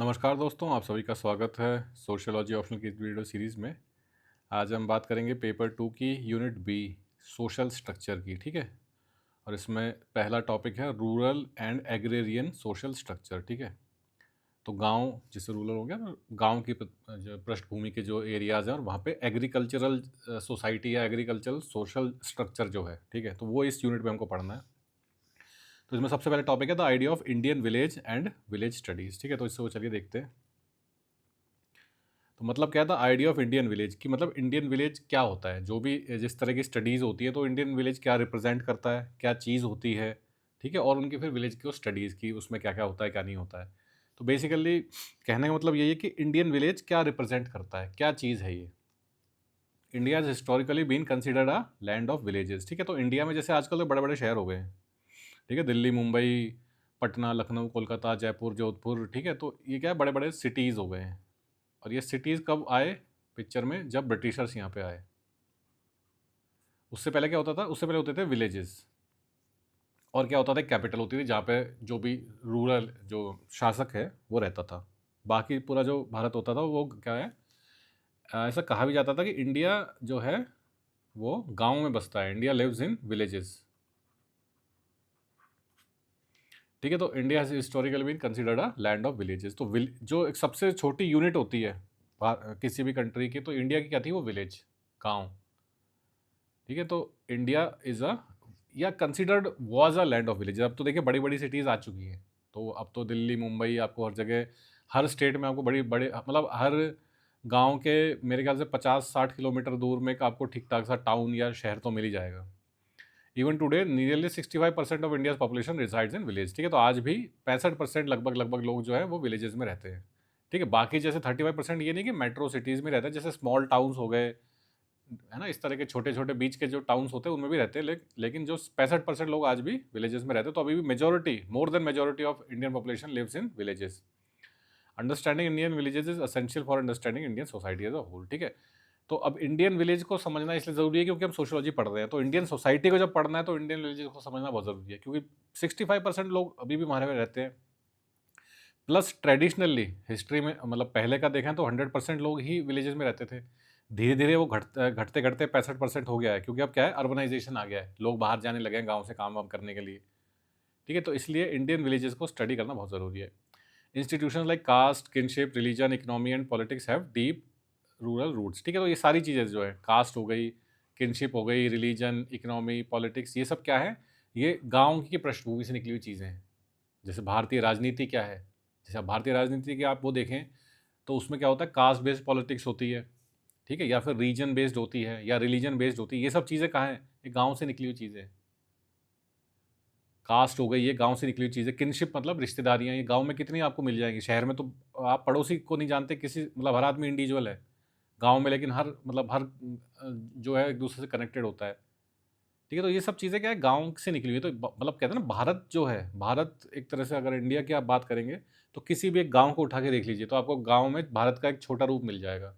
नमस्कार दोस्तों, आप सभी का स्वागत है सोशियोलॉजी ऑप्शनल की इस वीडियो सीरीज़ में। आज हम बात करेंगे पेपर 2 की यूनिट बी सोशल स्ट्रक्चर की, ठीक है। और इसमें पहला टॉपिक है rural and agrarian social structure, ठीक है। तो गांव जिसे रूरल हो गया ना, गांव की जो पृष्ठभूमि के जो एरियाज़ हैं और वहाँ पे एग्रीकल्चरल सोसाइटी या एग्रीकल्चरल सोशल स्ट्रक्चर जो है, ठीक है। तो वो इस यूनिट में हमको पढ़ना है। तो इसमें सबसे पहले टॉपिक है the idea of Indian village and village studies, ठीक है। तो इससे वो चलिए देखते हैं। तो मतलब क्या था आइडिया ऑफ इंडियन विलेज कि मतलब इंडियन विलेज क्या होता है, जो भी जिस तरह की स्टडीज़ होती है तो इंडियन विलेज क्या रिप्रेजेंट करता है, क्या चीज़ होती है, ठीक है। और उनकी फिर विलेज की स्टडीज़ की उसमें क्या क्या होता है क्या नहीं होता है। तो बेसिकली कहने का मतलब यही है कि इंडियन विलेज क्या रिप्रेजेंट करता है, क्या चीज़ है ये। India is historically been considered a land of villages, ठीक है। तो इंडिया में जैसे आजकल तो बड़े बड़े शहर हो गए हैं, ठीक है। दिल्ली, मुंबई, पटना, लखनऊ, कोलकाता, जयपुर, जोधपुर, ठीक है। तो ये क्या है, बड़े बड़े सिटीज़ हो गए हैं। और ये सिटीज़ कब आए पिक्चर में, जब ब्रिटिशर्स यहाँ पे आए। उससे पहले क्या होता था, उससे पहले होते थे विलेजेस। और क्या होता था, कैपिटल होती थी जहाँ पे जो भी रूरल जो शासक है वो रहता था। बाकी पूरा जो भारत होता था वो क्या है, ऐसा कहा भी जाता था कि इंडिया जो है वो गांव में बसता है, इंडिया लिव्स इन विलेजेस, ठीक है। तो India has historically been considered a land of villages. तो जो एक सबसे छोटी यूनिट होती है किसी भी कंट्री की, तो इंडिया की क्या थी, वो विलेज, गांव, ठीक है। तो इंडिया इज़ अ या considered was a land of village. अब तो देखिए बड़ी बड़ी सिटीज़ आ चुकी हैं। तो अब तो दिल्ली, मुंबई, आपको हर जगह, हर स्टेट में आपको बड़ी बड़े मतलब हर गांव के मेरे ख्याल से 50-60 किलोमीटर दूर में एक आपको ठीक ठाक सा टाउन या शहर तो मिल ही जाएगा। Even today nearly 65% of India population resides in village, ठीक है। तो आज भी 65% लगभग लगभग लोग जो है वो विलेजेस में रहते हैं, ठीक है। बाकी जैसे 35% ये नहीं कि मेट्रो सिटीज़ में रहते हैं, जैसे स्मॉल टाउन्स हो गए, है ना, इस तरह के छोटे छोटे बीच के जो टाउन्स होते हैं उनमें भी रहते हैं, लेकिन जो 65% लोग आज भी विलेजेस में रहते हैं। तो अभी भी majority, more than majority of Indian population lives in villages. Understanding Indian villages is essential for understanding Indian society as a whole, ठीक है। तो अब इंडियन विलेज को समझना इसलिए ज़रूरी है क्योंकि हम सोशियोलॉजी पढ़ रहे हैं। तो इंडियन सोसाइटी को जब पढ़ना है तो इंडियन विलेजेस को समझना बहुत ज़रूरी है, क्योंकि 65% लोग अभी भी हमारे में रहते हैं। प्लस ट्रेडिशनली हिस्ट्री में मतलब पहले का देखें तो 100% लोग ही विलेजेस में रहते थे। धीरे धीरे वो घटते घटते 65% हो गया है, क्योंकि अब क्या है, अर्बनाइजेशन आ गया है, लोग बाहर जाने लगे हैं गाँव से काम वाम करने के लिए, ठीक है। तो इसलिए इंडियन विलेजेस को स्टडी करना बहुत ज़रूरी है। Institution like caste, kinship, religion, economy and politics have deep rural roots, ठीक है। तो ये सारी चीज़ें जो है, कास्ट हो गई, किनशिप हो गई, रिलीजन, इकोनॉमी, पॉलिटिक्स, ये सब क्या है, ये गांव की पृष्ठभूमि से निकली हुई चीज़ें हैं। जैसे भारतीय राजनीति क्या है, जैसे अब भारतीय राजनीति की आप वो देखें तो उसमें क्या होता है, कास्ट बेस्ड पॉलिटिक्स होती है, ठीक है, या फिर रीजन बेस्ड होती है या रिलीजन बेस्ड होती है। ये सब चीज़ें कहाँ हैं, ये गांव से निकली हुई चीज़ें हैं। कास्ट हो गई, ये गांव से निकली हुई चीज़ें। किनशिप मतलब रिश्तेदारियाँ, ये गांव में कितनी आपको मिल जाएंगी, शहर में तो आप पड़ोसी को नहीं जानते, किसी मतलब हर आदमी इंडिविजुअल है। गाँव में लेकिन हर मतलब हर जो है एक दूसरे से कनेक्टेड होता है, ठीक है। तो ये सब चीज़ें क्या है, गाँव से निकली हुई है। तो मतलब कहते हैं ना, भारत जो है, भारत एक तरह से अगर इंडिया की आप बात करेंगे तो किसी भी एक गाँव को उठा के देख लीजिए तो आपको गाँव में भारत का एक छोटा रूप मिल जाएगा।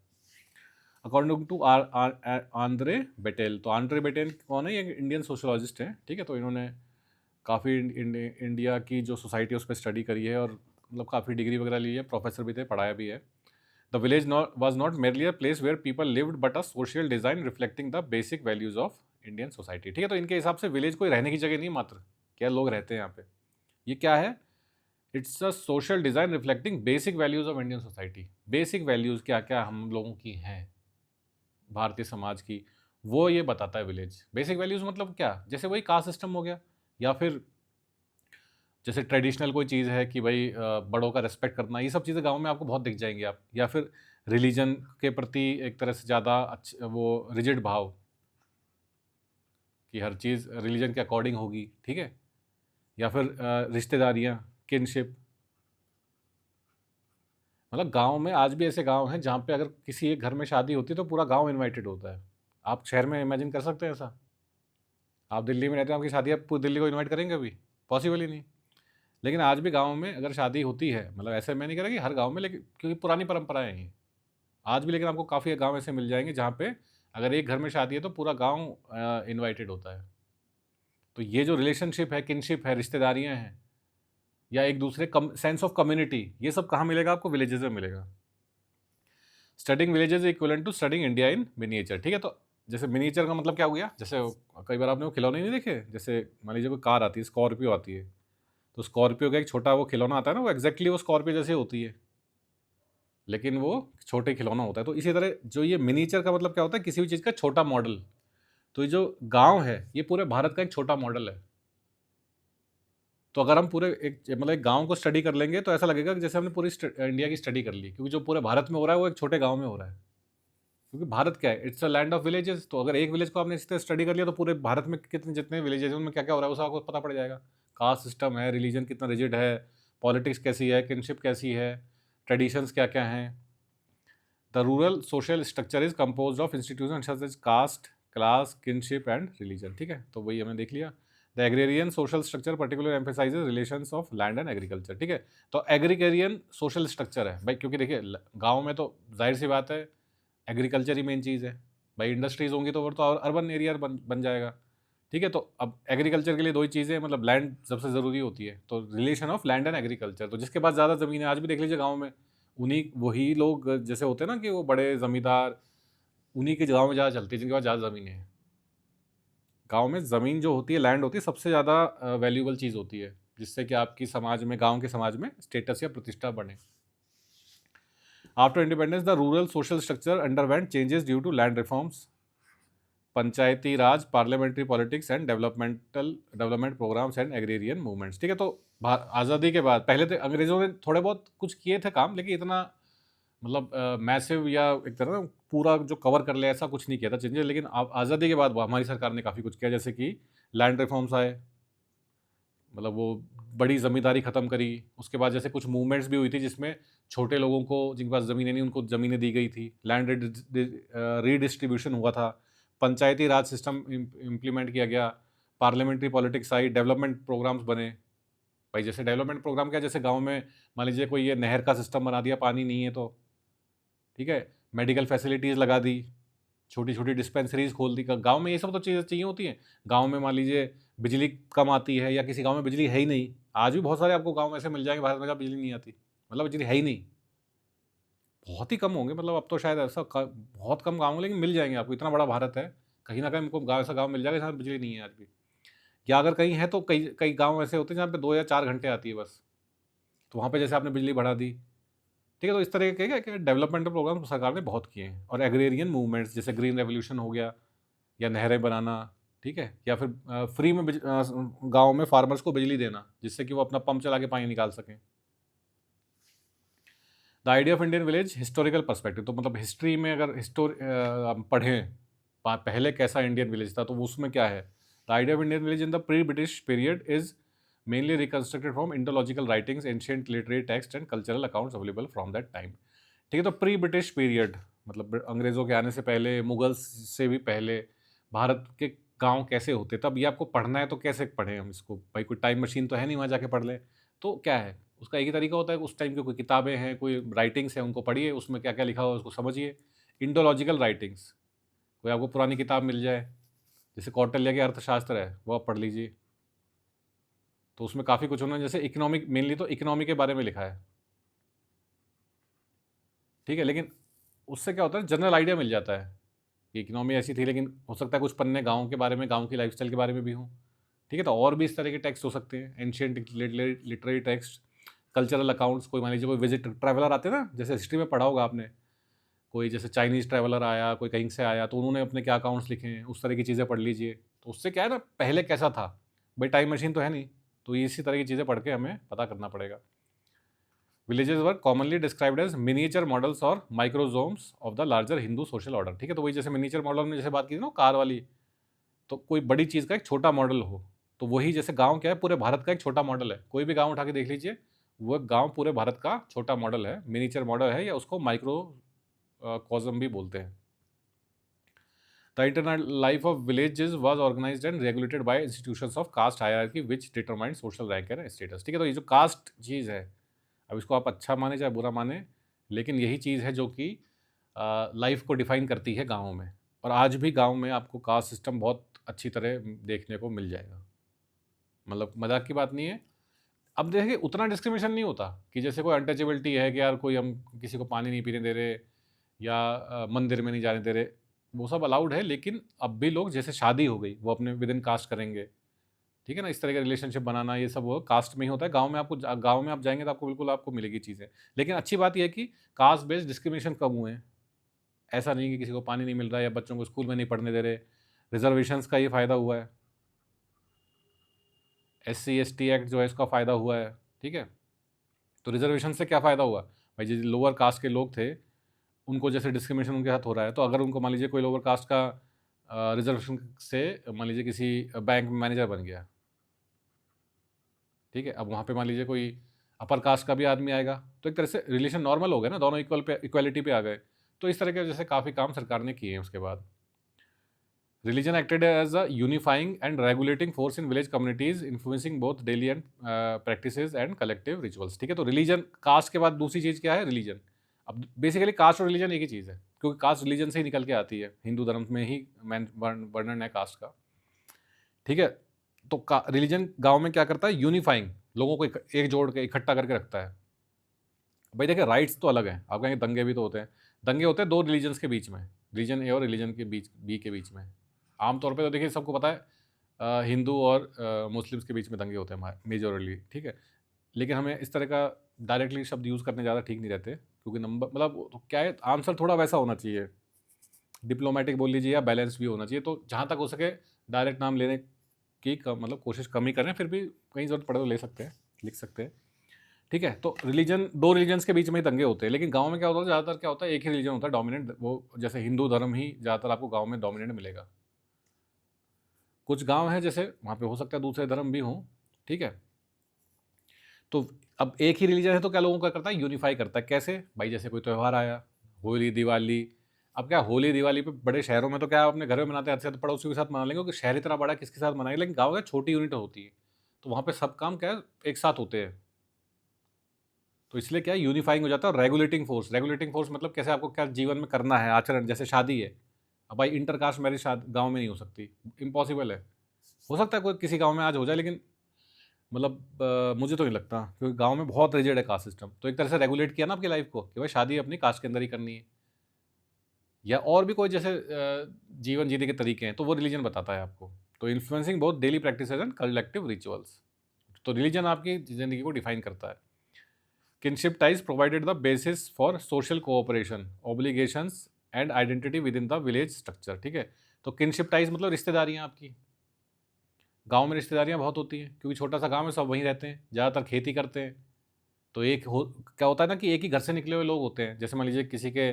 अकॉर्डिंग टू आंद्रे बेटेल, तो आंद्रे बेटेल कौन है, ये इंडियन सोशोलॉजिस्ट हैं, ठीक है। तो इन्होंने काफ़ी इंडिया की जो सोसाइटी है उस पर स्टडी करी है और मतलब काफ़ी डिग्री वगैरह ली है, प्रोफेसर भी थे, पढ़ाया भी है। The village was not merely a place where people lived but a social design reflecting the basic values of Indian society, ठीक है। तो इनके हिसाब से विलेज कोई रहने की जगह नहीं मात्र, क्या लोग रहते हैं यहाँ पे, ये क्या है, it's a social design reflecting basic values of Indian society. Basic values क्या क्या हम लोगों की हैं, भारतीय समाज की, वो ये बताता है विलेज। बेसिक वैल्यूज़ मतलब क्या, जैसे वही कास्ट सिस्टम हो गया, या फिर जैसे ट्रेडिशनल कोई चीज़ है कि भाई बड़ों का रिस्पेक्ट करना, ये सब चीज़ें गाँव में आपको बहुत दिख जाएंगी आप, या फिर रिलीजन के प्रति एक तरह से ज़्यादा वो रिजिड भाव कि हर चीज़ रिलीजन के अकॉर्डिंग होगी, ठीक है। या फिर रिश्तेदारियाँ, किनशिप, मतलब गांव में आज भी ऐसे गांव हैं जहाँ पे अगर किसी एक घर में शादी होती है तो पूरा गांव इनवाइटेड होता है। आप शहर में इमेजिन कर सकते हैं ऐसा, आप दिल्ली में रहते हैं, आपकी शादी आप पूरी दिल्ली को इनवाइट करेंगे अभी, पॉसिबल ही नहीं। लेकिन आज भी गाँव में अगर शादी होती है, मतलब ऐसे मैं नहीं कह रहा कि हर गाँव में, लेकिन क्योंकि पुरानी परंपराएं हैं ये, आज भी, लेकिन आपको काफ़ी गाँव ऐसे मिल जाएंगे जहाँ पे अगर एक घर में शादी है तो पूरा गाँव इनवाइटेड होता है। तो ये जो रिलेशनशिप है, किनशिप है, रिश्तेदारियाँ हैं, या एक दूसरे सेंस ऑफ कम्युनिटी, ये सब कहाँ मिलेगा आपको? विलेजेस में मिलेगा। Studying villages equivalent to studying India in miniature, ठीक है। तो जैसे मिनिएचर का मतलब क्या हो गया? जैसे कई बार आपने वो खिलौने नहीं देखे, जैसे मान लीजिए कोई कार आती है, स्कॉर्पियो आती है, तो स्कॉर्पियो का एक छोटा वो खिलौना आता है ना, वो एग्जैक्टली वो स्कॉर्पियो जैसे होती है, लेकिन वो छोटे खिलौना होता है। तो इसी तरह जो ये मिनिएचर का मतलब क्या होता है? किसी भी चीज़ का छोटा मॉडल। तो ये जो गांव है ये पूरे भारत का एक छोटा मॉडल है। तो अगर हम पूरे एक मतलब एक गांव को स्टडी कर लेंगे तो ऐसा लगेगा कि जैसे हमने पूरी इंडिया की स्टडी कर ली, क्योंकि जो पूरे भारत में हो रहा है वो एक छोटे गांव में हो रहा है। क्योंकि भारत क्या है? It's a land of villages. तो अगर एक विलेज को आपने इस तरह स्टडी कर लिया तो पूरे भारत में कितने जितने विलेजेस हैं उनमें क्या क्या हो रहा है वो सब आपको पता पड़ जाएगा। कास्ट सिस्टम है, रिलीजन कितना रिजिड है, पॉलिटिक्स कैसी है, किनशिप कैसी है, ट्रेडिशंस क्या क्या हैं। The rural social structure is compose of institution such as caste, class, kinship and religion, ठीक है। तो वही हमें देख लिया। The agrarian social structure particular emphasizes relations of land and agriculture, ठीक है। तो एग्रीकेरियन सोशल स्ट्रक्चर है भाई, क्योंकि देखिए गाँव में तो जाहिर सी बात है एग्रीकल्चर ही मेन चीज़ है भाई। इंडस्ट्रीज होंगी तो फिर तो और अर्बन एरिया बन जाएगा, ठीक है। तो अब एग्रीकल्चर के लिए दो ही चीज़ें, मतलब लैंड सबसे ज़रूरी होती है, तो relation of land and agriculture. तो जिसके पास ज़्यादा ज़मीन है, आज भी देख लीजिए गाँव में उन्हीं वही लोग जैसे होते हैं ना कि वो बड़े ज़मींदार, उन्हीं के गाँव में ज़्यादा चलती है जिनके पास ज़्यादा ज़मीन है। गाँव में ज़मीन जो होती है, लैंड होती है, सबसे ज़्यादा वैल्यूबल चीज़ होती है, जिससे कि आपकी समाज में, गाँव के समाज में स्टेटस या प्रतिष्ठा बढ़े। After independence the rural social structure underwent changes due to land reforms, Panchayati Raj, parliamentary politics and development programs and agrarian movements, ठीक है। तो आज़ादी के बाद पहले तो अंग्रेज़ों ने थोड़े बहुत कुछ किए थे काम, लेकिन इतना मतलब मैसिव या एक तरह ना पूरा जो कवर कर ले ऐसा कुछ नहीं किया था चेंजेस। लेकिन आज़ादी के बाद हमारी सरकार ने काफ़ी कुछ किया, जैसे कि लैंड रिफॉर्म्स आए, मतलब वो बड़ी ज़मींदारी ख़त्म करी। उसके बाद जैसे कुछ मूवमेंट्स भी हुई थी जिसमें छोटे लोगों को जिनके पास ज़मीनें नहीं उनको ज़मीनें दी गई थी, लैंड रीडिस्ट्रीब्यूशन हुआ था, पंचायती राज सिस्टम इम्प्लीमेंट किया गया, पार्लियामेंट्री पॉलिटिक्स आई, डेवलपमेंट प्रोग्राम्स बने। भाई जैसे डेवलपमेंट प्रोग्राम क्या, जैसे गाँव में मान लीजिए कोई ये नहर का सिस्टम बना दिया, पानी नहीं है तो, ठीक है, मेडिकल फैसिलिटीज़ लगा दी, छोटी छोटी डिस्पेंसरीज खोल दी। गांव में ये सब तो चीज़ें चाहिए होती हैं। गांव में मान लीजिए बिजली कम आती है या किसी गांव में बिजली है ही नहीं, आज भी बहुत सारे आपको गांव ऐसे मिल जाएंगे भारत में जहाँ बिजली नहीं आती, मतलब बिजली है ही नहीं। बहुत ही कम होंगे, मतलब अब तो शायद ऐसा बहुत कम गाँव होंगे, लेकिन मिल जाएंगे आपको। इतना बड़ा भारत है, कहीं ना कहीं हमको गाँव ऐसा गाँव मिल जाएगा जहाँ बिजली नहीं है आज भी। या अगर कहीं है तो कई कई गाँव ऐसे होते हैं जहाँ पे 2 या 4 घंटे आती है बस, तो वहाँ पे जैसे आपने बिजली बढ़ा दी, ठीक है। तो इस तरह के क्या कि डेवलपमेंटल प्रोग्राम सरकार ने बहुत किए हैं। और एग्रेरियन मूवमेंट्स जैसे ग्रीन रेवोल्यूशन हो गया, या नहरें बनाना, ठीक है, या फिर फ्री में गाँव में फार्मर्स को बिजली देना जिससे कि वो अपना पंप चला के पानी निकाल सकें। The idea of Indian village historical perspective, तो मतलब हिस्ट्री में अगर पढ़ें पहले कैसा इंडियन विलेज था, तो उसमें क्या है? The idea of Indian village in the pre British period is mainly reconstructed from Indological writings, ancient literary text and cultural accounts available from that time, ठीक है। तो प्री ब्रिटिश पीरियड मतलब अंग्रेज़ों के आने से पहले, मुगल्स से भी पहले भारत के गांव कैसे होते, तब ये आपको पढ़ना है तो कैसे पढ़ें हम इसको? भाई कोई टाइम मशीन तो है नहीं वहाँ जाके पढ़ लें। तो क्या है, उसका एक ही तरीका होता है, उस टाइम की कोई किताबें हैं, कोई राइटिंग्स हैं, उनको पढ़िए, उसमें क्या क्या लिखा हुआ है उसको समझिए। इंडोलॉजिकल राइटिंग्स, कोई आपको पुरानी किताब मिल जाए, जैसे कौटिल्य के अर्थशास्त्र है वो आप पढ़ लीजिए, तो उसमें काफ़ी कुछ उन्होंने जैसे इकोनॉमिक, मेनली तो इकोनॉमी के बारे में लिखा है, ठीक है। लेकिन उससे क्या होता है, जनरल आइडिया मिल जाता है कि इकोनॉमी ऐसी थी, लेकिन हो सकता है कुछ पन्ने गाँव के बारे में, गाँव की लाइफस्टाइल के बारे में भी हों, ठीक है। तो और भी इस तरह के टेक्स्ट हो सकते हैं, ancient literary text, cultural accounts. कोई मान लीजिए कोई विजिट ट्रैवलर आते हैं ना, जैसे हिस्ट्री में पढ़ा होगा आपने, कोई जैसे चाइनीज़ ट्रैवलर आया, कोई कहीं से आया, तो उन्होंने अपने क्या अकाउंट्स लिखे हैं, उस तरह की चीज़ें पढ़ लीजिए। तो उससे क्या है ना, पहले कैसा था, भाई टाइम मशीन तो है नहीं, तो इसी तरह की चीज़ें पढ़ के हमें पता करना पड़ेगा। Villages were commonly described as miniature models और microcosms of the larger Hindu social order, ठीक है। तो वही जैसे मिनिएचर मॉडल में जैसे बात की थी ना कार वाली, तो कोई बड़ी चीज़ का एक छोटा मॉडल हो, तो वही जैसे गाँव क्या है, पूरे भारत का एक छोटा मॉडल है। कोई भी गाँव उठा के देख लीजिए, वो गाँव पूरे भारत का छोटा मॉडल है, मिनिएचर मॉडल है, या उसको माइक्रो कॉज़म भी बोलते हैं। The internal life of villages was organized and regulated by institutions of caste hierarchy which determined social rank and status, ठीक है। तो ये जो कास्ट चीज़ है, अब इसको आप अच्छा माने चाहे बुरा माने, लेकिन यही चीज़ है जो कि लाइफ को डिफाइन करती है गाँव में। और आज भी गाँव में आपको कास्ट सिस्टम बहुत अच्छी तरह देखने को मिल जाएगा, मतलब मजाक की बात नहीं है। अब देखिए उतना डिस्क्रिमिनेशन नहीं होता कि जैसे कोई अनटचेबिलिटी है कि यार कोई हम किसी को पानी नहीं पीने दे रहे या मंदिर में नहीं जाने दे रहे, वो सब अलाउड है, लेकिन अब भी लोग जैसे शादी हो गई वो अपने विद इन कास्ट करेंगे, ठीक है ना? इस तरह का रिलेशनशिप बनाना ये सब वो कास्ट में ही होता है। गाँव में आपको गाँव में आप जाएँगे तो आपको बिल्कुल आपको मिलेगी चीज़ें। लेकिन अच्छी बात ये है कि कास्ट बेस्ड डिस्क्रिमिनेशन कम हुए हैं। ऐसा नहीं है कि किसी को पानी नहीं मिल रहा है या बच्चों को स्कूल में नहीं पढ़ने दे रहे। रिज़र्वेशंस का ये फ़ायदा हुआ है। एससी, एसटी एक्ट जो है इसका फ़ायदा हुआ है, ठीक है? तो रिज़र्वेशन से क्या फ़ायदा हुआ? भाई जो लोअर कास्ट के लोग थे, उनको जैसे डिस्क्रिमिनेशन उनके साथ हो रहा है, तो अगर उनको मान लीजिए कोई लोअर कास्ट का रिज़र्वेशन से मान लीजिए किसी बैंक में मैनेजर बन गया, ठीक है? अब वहाँ पे मान लीजिए कोई अपर कास्ट का भी आदमी आएगा, तो एक तरह से रिलेशन नॉर्मल हो गया ना, दोनों इक्वालिटी पे आ गए। तो इस तरह के जैसे काफ़ी काम सरकार ने किए हैं उसके बाद। Religion acted as a unifying and regulating force in village communities, influencing both daily and practices and collective rituals. ठीक है, तो रिलीजन कास्ट के बाद दूसरी चीज़ क्या है? रिलीजन। अब बेसिकली कास्ट और रिलीजन एक ही चीज़ है, क्योंकि कास्ट रिलीजन से ही निकल के आती है। हिंदू धर्म में ही वर्णन है कास्ट का, ठीक है? तो रिलीजन गांव में क्या करता है? यूनिफाइंग, लोगों को एक जोड़ के इकट्ठा करके रखता है। भाई देखिए राइट्स तो अलग हैं, आप कहेंगे दंगे भी तो होते हैं। दंगे होते हैं दो रिलीजन्स के बीच में, रिलीजन ए और रिलीजन के बीच बी के बीच में। आमतौर पे तो देखिए सबको पता है हिंदू और मुस्लिम्स के बीच में दंगे होते हैं हमारे मेजोरली, ठीक है? लेकिन हमें इस तरह का डायरेक्टली शब्द यूज़ करने ज़्यादा ठीक नहीं रहते, क्योंकि नंबर मतलब तो क्या है, आंसर थोड़ा वैसा होना चाहिए, डिप्लोमेटिक बोल लीजिए या बैलेंस भी होना चाहिए। तो जहाँ तक हो सके डायरेक्ट नाम लेने की मतलब कोशिश कम ही करें, फिर भी कहीं ज़रूरत पड़े तो ले सकते हैं, लिख सकते हैं, ठीक है? तो रिलीजन, दो रिलीजन्स के बीच में ही दंगे होते हैं, लेकिन गाँव में क्या होता है, ज़्यादातर क्या होता है, एक ही रिलीजन होता है डोमिनेंट, वो जैसे हिंदू धर्म ही ज़्यादातर आपको गाँव में डोमिनेंट मिलेगा। कुछ गाँव हैं जैसे वहाँ पे हो सकता है दूसरे धर्म भी हों, ठीक है? तो अब एक ही रिलीजन है तो क्या लोगों को क्या करता है, यूनिफाई करता है। कैसे? भाई जैसे कोई त्योहार आया, होली, दिवाली। अब क्या होली, दिवाली पे बड़े शहरों में तो क्या अपने घर में मनाते हैं, अच्छे से पड़ोसियों के साथ मना लेंगे, क्योंकि शहर इतना बड़ा किसके साथ मनाएंगे, लेकिन गाँव में छोटी यूनिट होती है, तो वहाँ पे सब काम क्या है, एक साथ होते हैं। तो इसलिए क्या है, यूनिफाइंग हो जाता है। और रेगुलेटिंग फोर्स, रेगुलेटिंग फोर्स मतलब कैसे आपको क्या जीवन में करना है, आचरण, जैसे शादी है। अब भाई इंटरकास्ट मैरिज शादी गाँव में नहीं हो सकती, इम्पॉसिबल है। हो सकता है कोई किसी गाँव में आज हो जाए, लेकिन मतलब मुझे तो नहीं लगता, क्योंकि गाँव में बहुत रिजिड है कास्ट सिस्टम। तो एक तरह से रेगुलेट किया ना आपकी लाइफ को कि भाई शादी अपनी कास्ट के अंदर ही करनी है, या और भी कोई जैसे जीवन जीने के तरीके हैं, तो वो रिलीजन बताता है आपको। तो इन्फ्लुएंसिंग बहुत daily practices and collective rituals. तो रिलीजन आपकी ज़िंदगी को डिफाइन करता है। Kinship ties provided the basis for social cooperation, obligations and identity with in the village structure, ठीक है? तो किनशिप टाइज मतलब रिश्तेदारियाँ आपकी। गाँव में रिश्तेदारियाँ बहुत होती हैं, क्योंकि छोटा सा गाँव है, सब वहीं रहते हैं, ज़्यादातर खेती करते हैं। तो एक हो क्या होता है ना कि एक ही घर से निकले हुए लोग होते हैं। जैसे मान लीजिए किसी के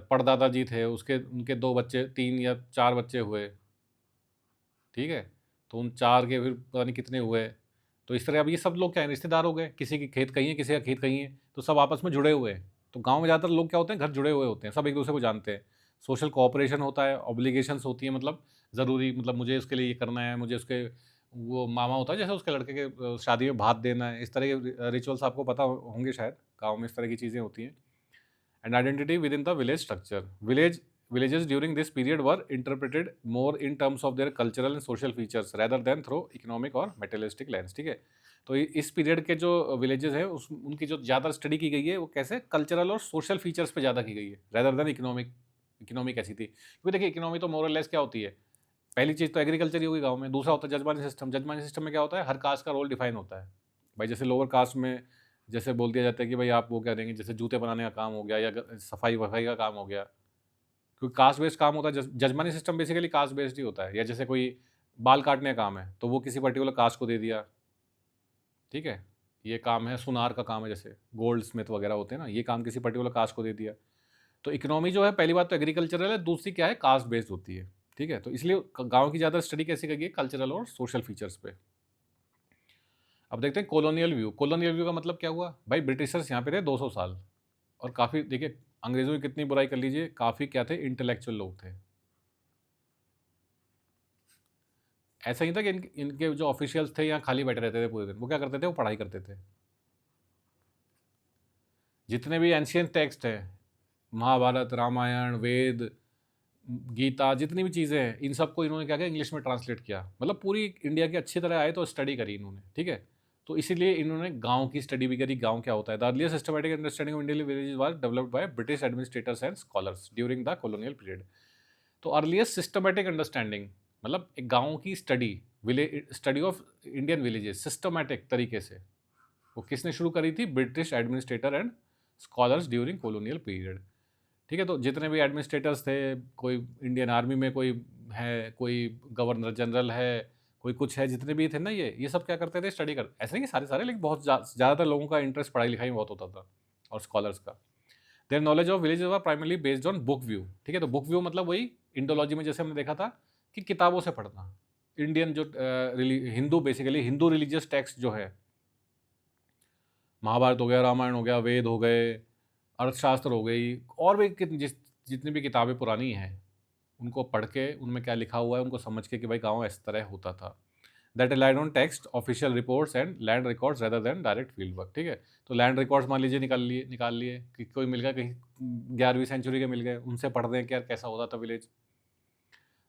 परदादा जी थे, उसके उनके 2 बच्चे, 3 या 4 बच्चे हुए, ठीक है? तो उन 4 के फिर पता नहीं कितने हुए। तो इस तरह अब ये सब लोग क्या है, रिश्तेदार हो गए। किसी की खेत कहीं है, किसी का खेत कहीं है, तो सब आपस में जुड़े हुए हैं। तो गाँव में ज़्यादातर लोग क्या होते हैं, घर जुड़े हुए होते हैं, सब एक-दूसरे को जानते हैं। सोशल कोऑपरेशन होता है, ऑब्लिगेशंस होती हैं, मतलब ज़रूरी, मतलब मुझे उसके लिए ये करना है, मुझे उसके वो मामा होता है जैसे उसके लड़के के शादी में भात देना है, इस तरह के रिचुअल्स आपको पता होंगे शायद, गाँव में इस तरह की चीज़ें होती हैं। And identity with in the village structure. Villages during this period were interpreted more in terms of their cultural and social features rather than through economic और materialistic lens, ठीक है? तो इस पीरियड के जो विलेजेस हैं उस उनकी जो ज़्यादा स्टडी की गई है वो कैसे कल्चरल और सोशल फीचर्स पे ज़्यादा की गई है, रेदर देन इकोनॉमिक। इकोनॉमी कैसी थी, क्योंकि देखिए इकोनॉमी तो मोर और लेस क्या होती है, पहली चीज़ तो एग्रीकल्चर ही होगी गाँव में, दूसरा होता है जजमानी सिस्टम। जजमानी सिस्टम में क्या होता है, हर कास्ट का रोल डिफाइन होता है। भाई जैसे लोअर कास्ट में जैसे बोल दिया जाता है कि भाई आप वो क्या देंगे, जैसे जूते बनाने का काम हो गया या सफाई वफाई का काम हो गया, क्योंकि कास्ट बेस्ड काम होता है। जजमानी सिस्टम बेसिकली कास्ट बेस्ड ही होता है। या जैसे कोई बाल काटने का काम है तो वो किसी पर्टिकुलर कास्ट को दे दिया, ठीक है? ये काम है, सुनार का काम है, जैसे गोल्ड स्मिथ वगैरह होते हैं ना, ये काम किसी पर्टिकुलर कास्ट को दे दिया। तो इकोनॉमी जो है, पहली बात तो एग्रीकल्चरल है, दूसरी क्या है, कास्ट बेस्ड होती है, ठीक है? तो इसलिए गाँव की ज़्यादा स्टडी कैसे करिए, कल्चरल और सोशल फीचर्स पे। अब देखते हैं कॉलोनियल व्यू। कॉलोनियल व्यू का मतलब क्या हुआ? भाई ब्रिटिशर्स यहाँ पे रहे 200 साल, और काफ़ी देखिए अंग्रेज़ों की कितनी बुराई कर लीजिए, काफ़ी क्या थे, इंटेलेक्चुअल लोग थे। ऐसा नहीं था कि इनके जो ऑफिशियल्स थे यहाँ खाली बैठे रहते थे पूरे दिन। वो क्या करते थे, वो पढ़ाई करते थे। जितने भी एंशिएंट टेक्स्ट हैं, महाभारत, रामायण, वेद, गीता, जितनी भी चीज़ें हैं, इन सबको इन्होंने क्या किया, इंग्लिश में ट्रांसलेट किया। मतलब पूरी इंडिया की अच्छी तरह आए तो स्टडी करी इन्होंने, ठीक है? तो इसीलिए इन्होंने गाँव की स्टडी भी करी, गाँव क्या होता है। The earlier systematic understanding of Indian villages was developed by British administrators and scholars during the colonial period. तो अर्लिएस्ट सिस्टमैटिक अंडरस्टैंडिंग मतलब एक गाँव की study, study of Indian villages systematic तरीके से, वो किसने शुरू करी थी? British administrator and scholars during colonial period. ठीक है, तो जितने भी एडमिनिस्ट्रेटर्स थे, कोई इंडियन आर्मी में कोई है, कोई गवर्नर जनरल है, कोई कुछ है, जितने भी थे ना, ये सब क्या करते थे? स्टडी कर, ऐसे नहीं कि सारे सारे, लेकिन बहुत ज़्यादातर लोगों का इंटरेस्ट पढ़ाई लिखाई में बहुत होता था, और स्कॉलर्स का। Their knowledge of villages were primarily based on book view. ठीक है, तो बुक व्यू मतलब वही इंडोलॉजी में जैसे हमने देखा था कि किताबों से पढ़ना। इंडियन जो Hindu, basically Hindu religious text जो है, महाभारत हो गया, रामायण हो गया, वेद हो गए, अर्थशास्त्र हो गई, और भी जितनी भी किताबें पुरानी हैं, उनको पढ़ के उनमें क्या लिखा हुआ है उनको समझ के कि भाई गाँव इस तरह होता था। That relied on text, official reports and land records rather than direct field work. ठीक है, तो लैंड रिकॉर्ड्स मान लीजिए निकाल लिए कि कोई मिल गया कहीं 11वीं सेंचुरी के मिल गए, उनसे पढ़ रहे हैं कि यार कैसा होता था village.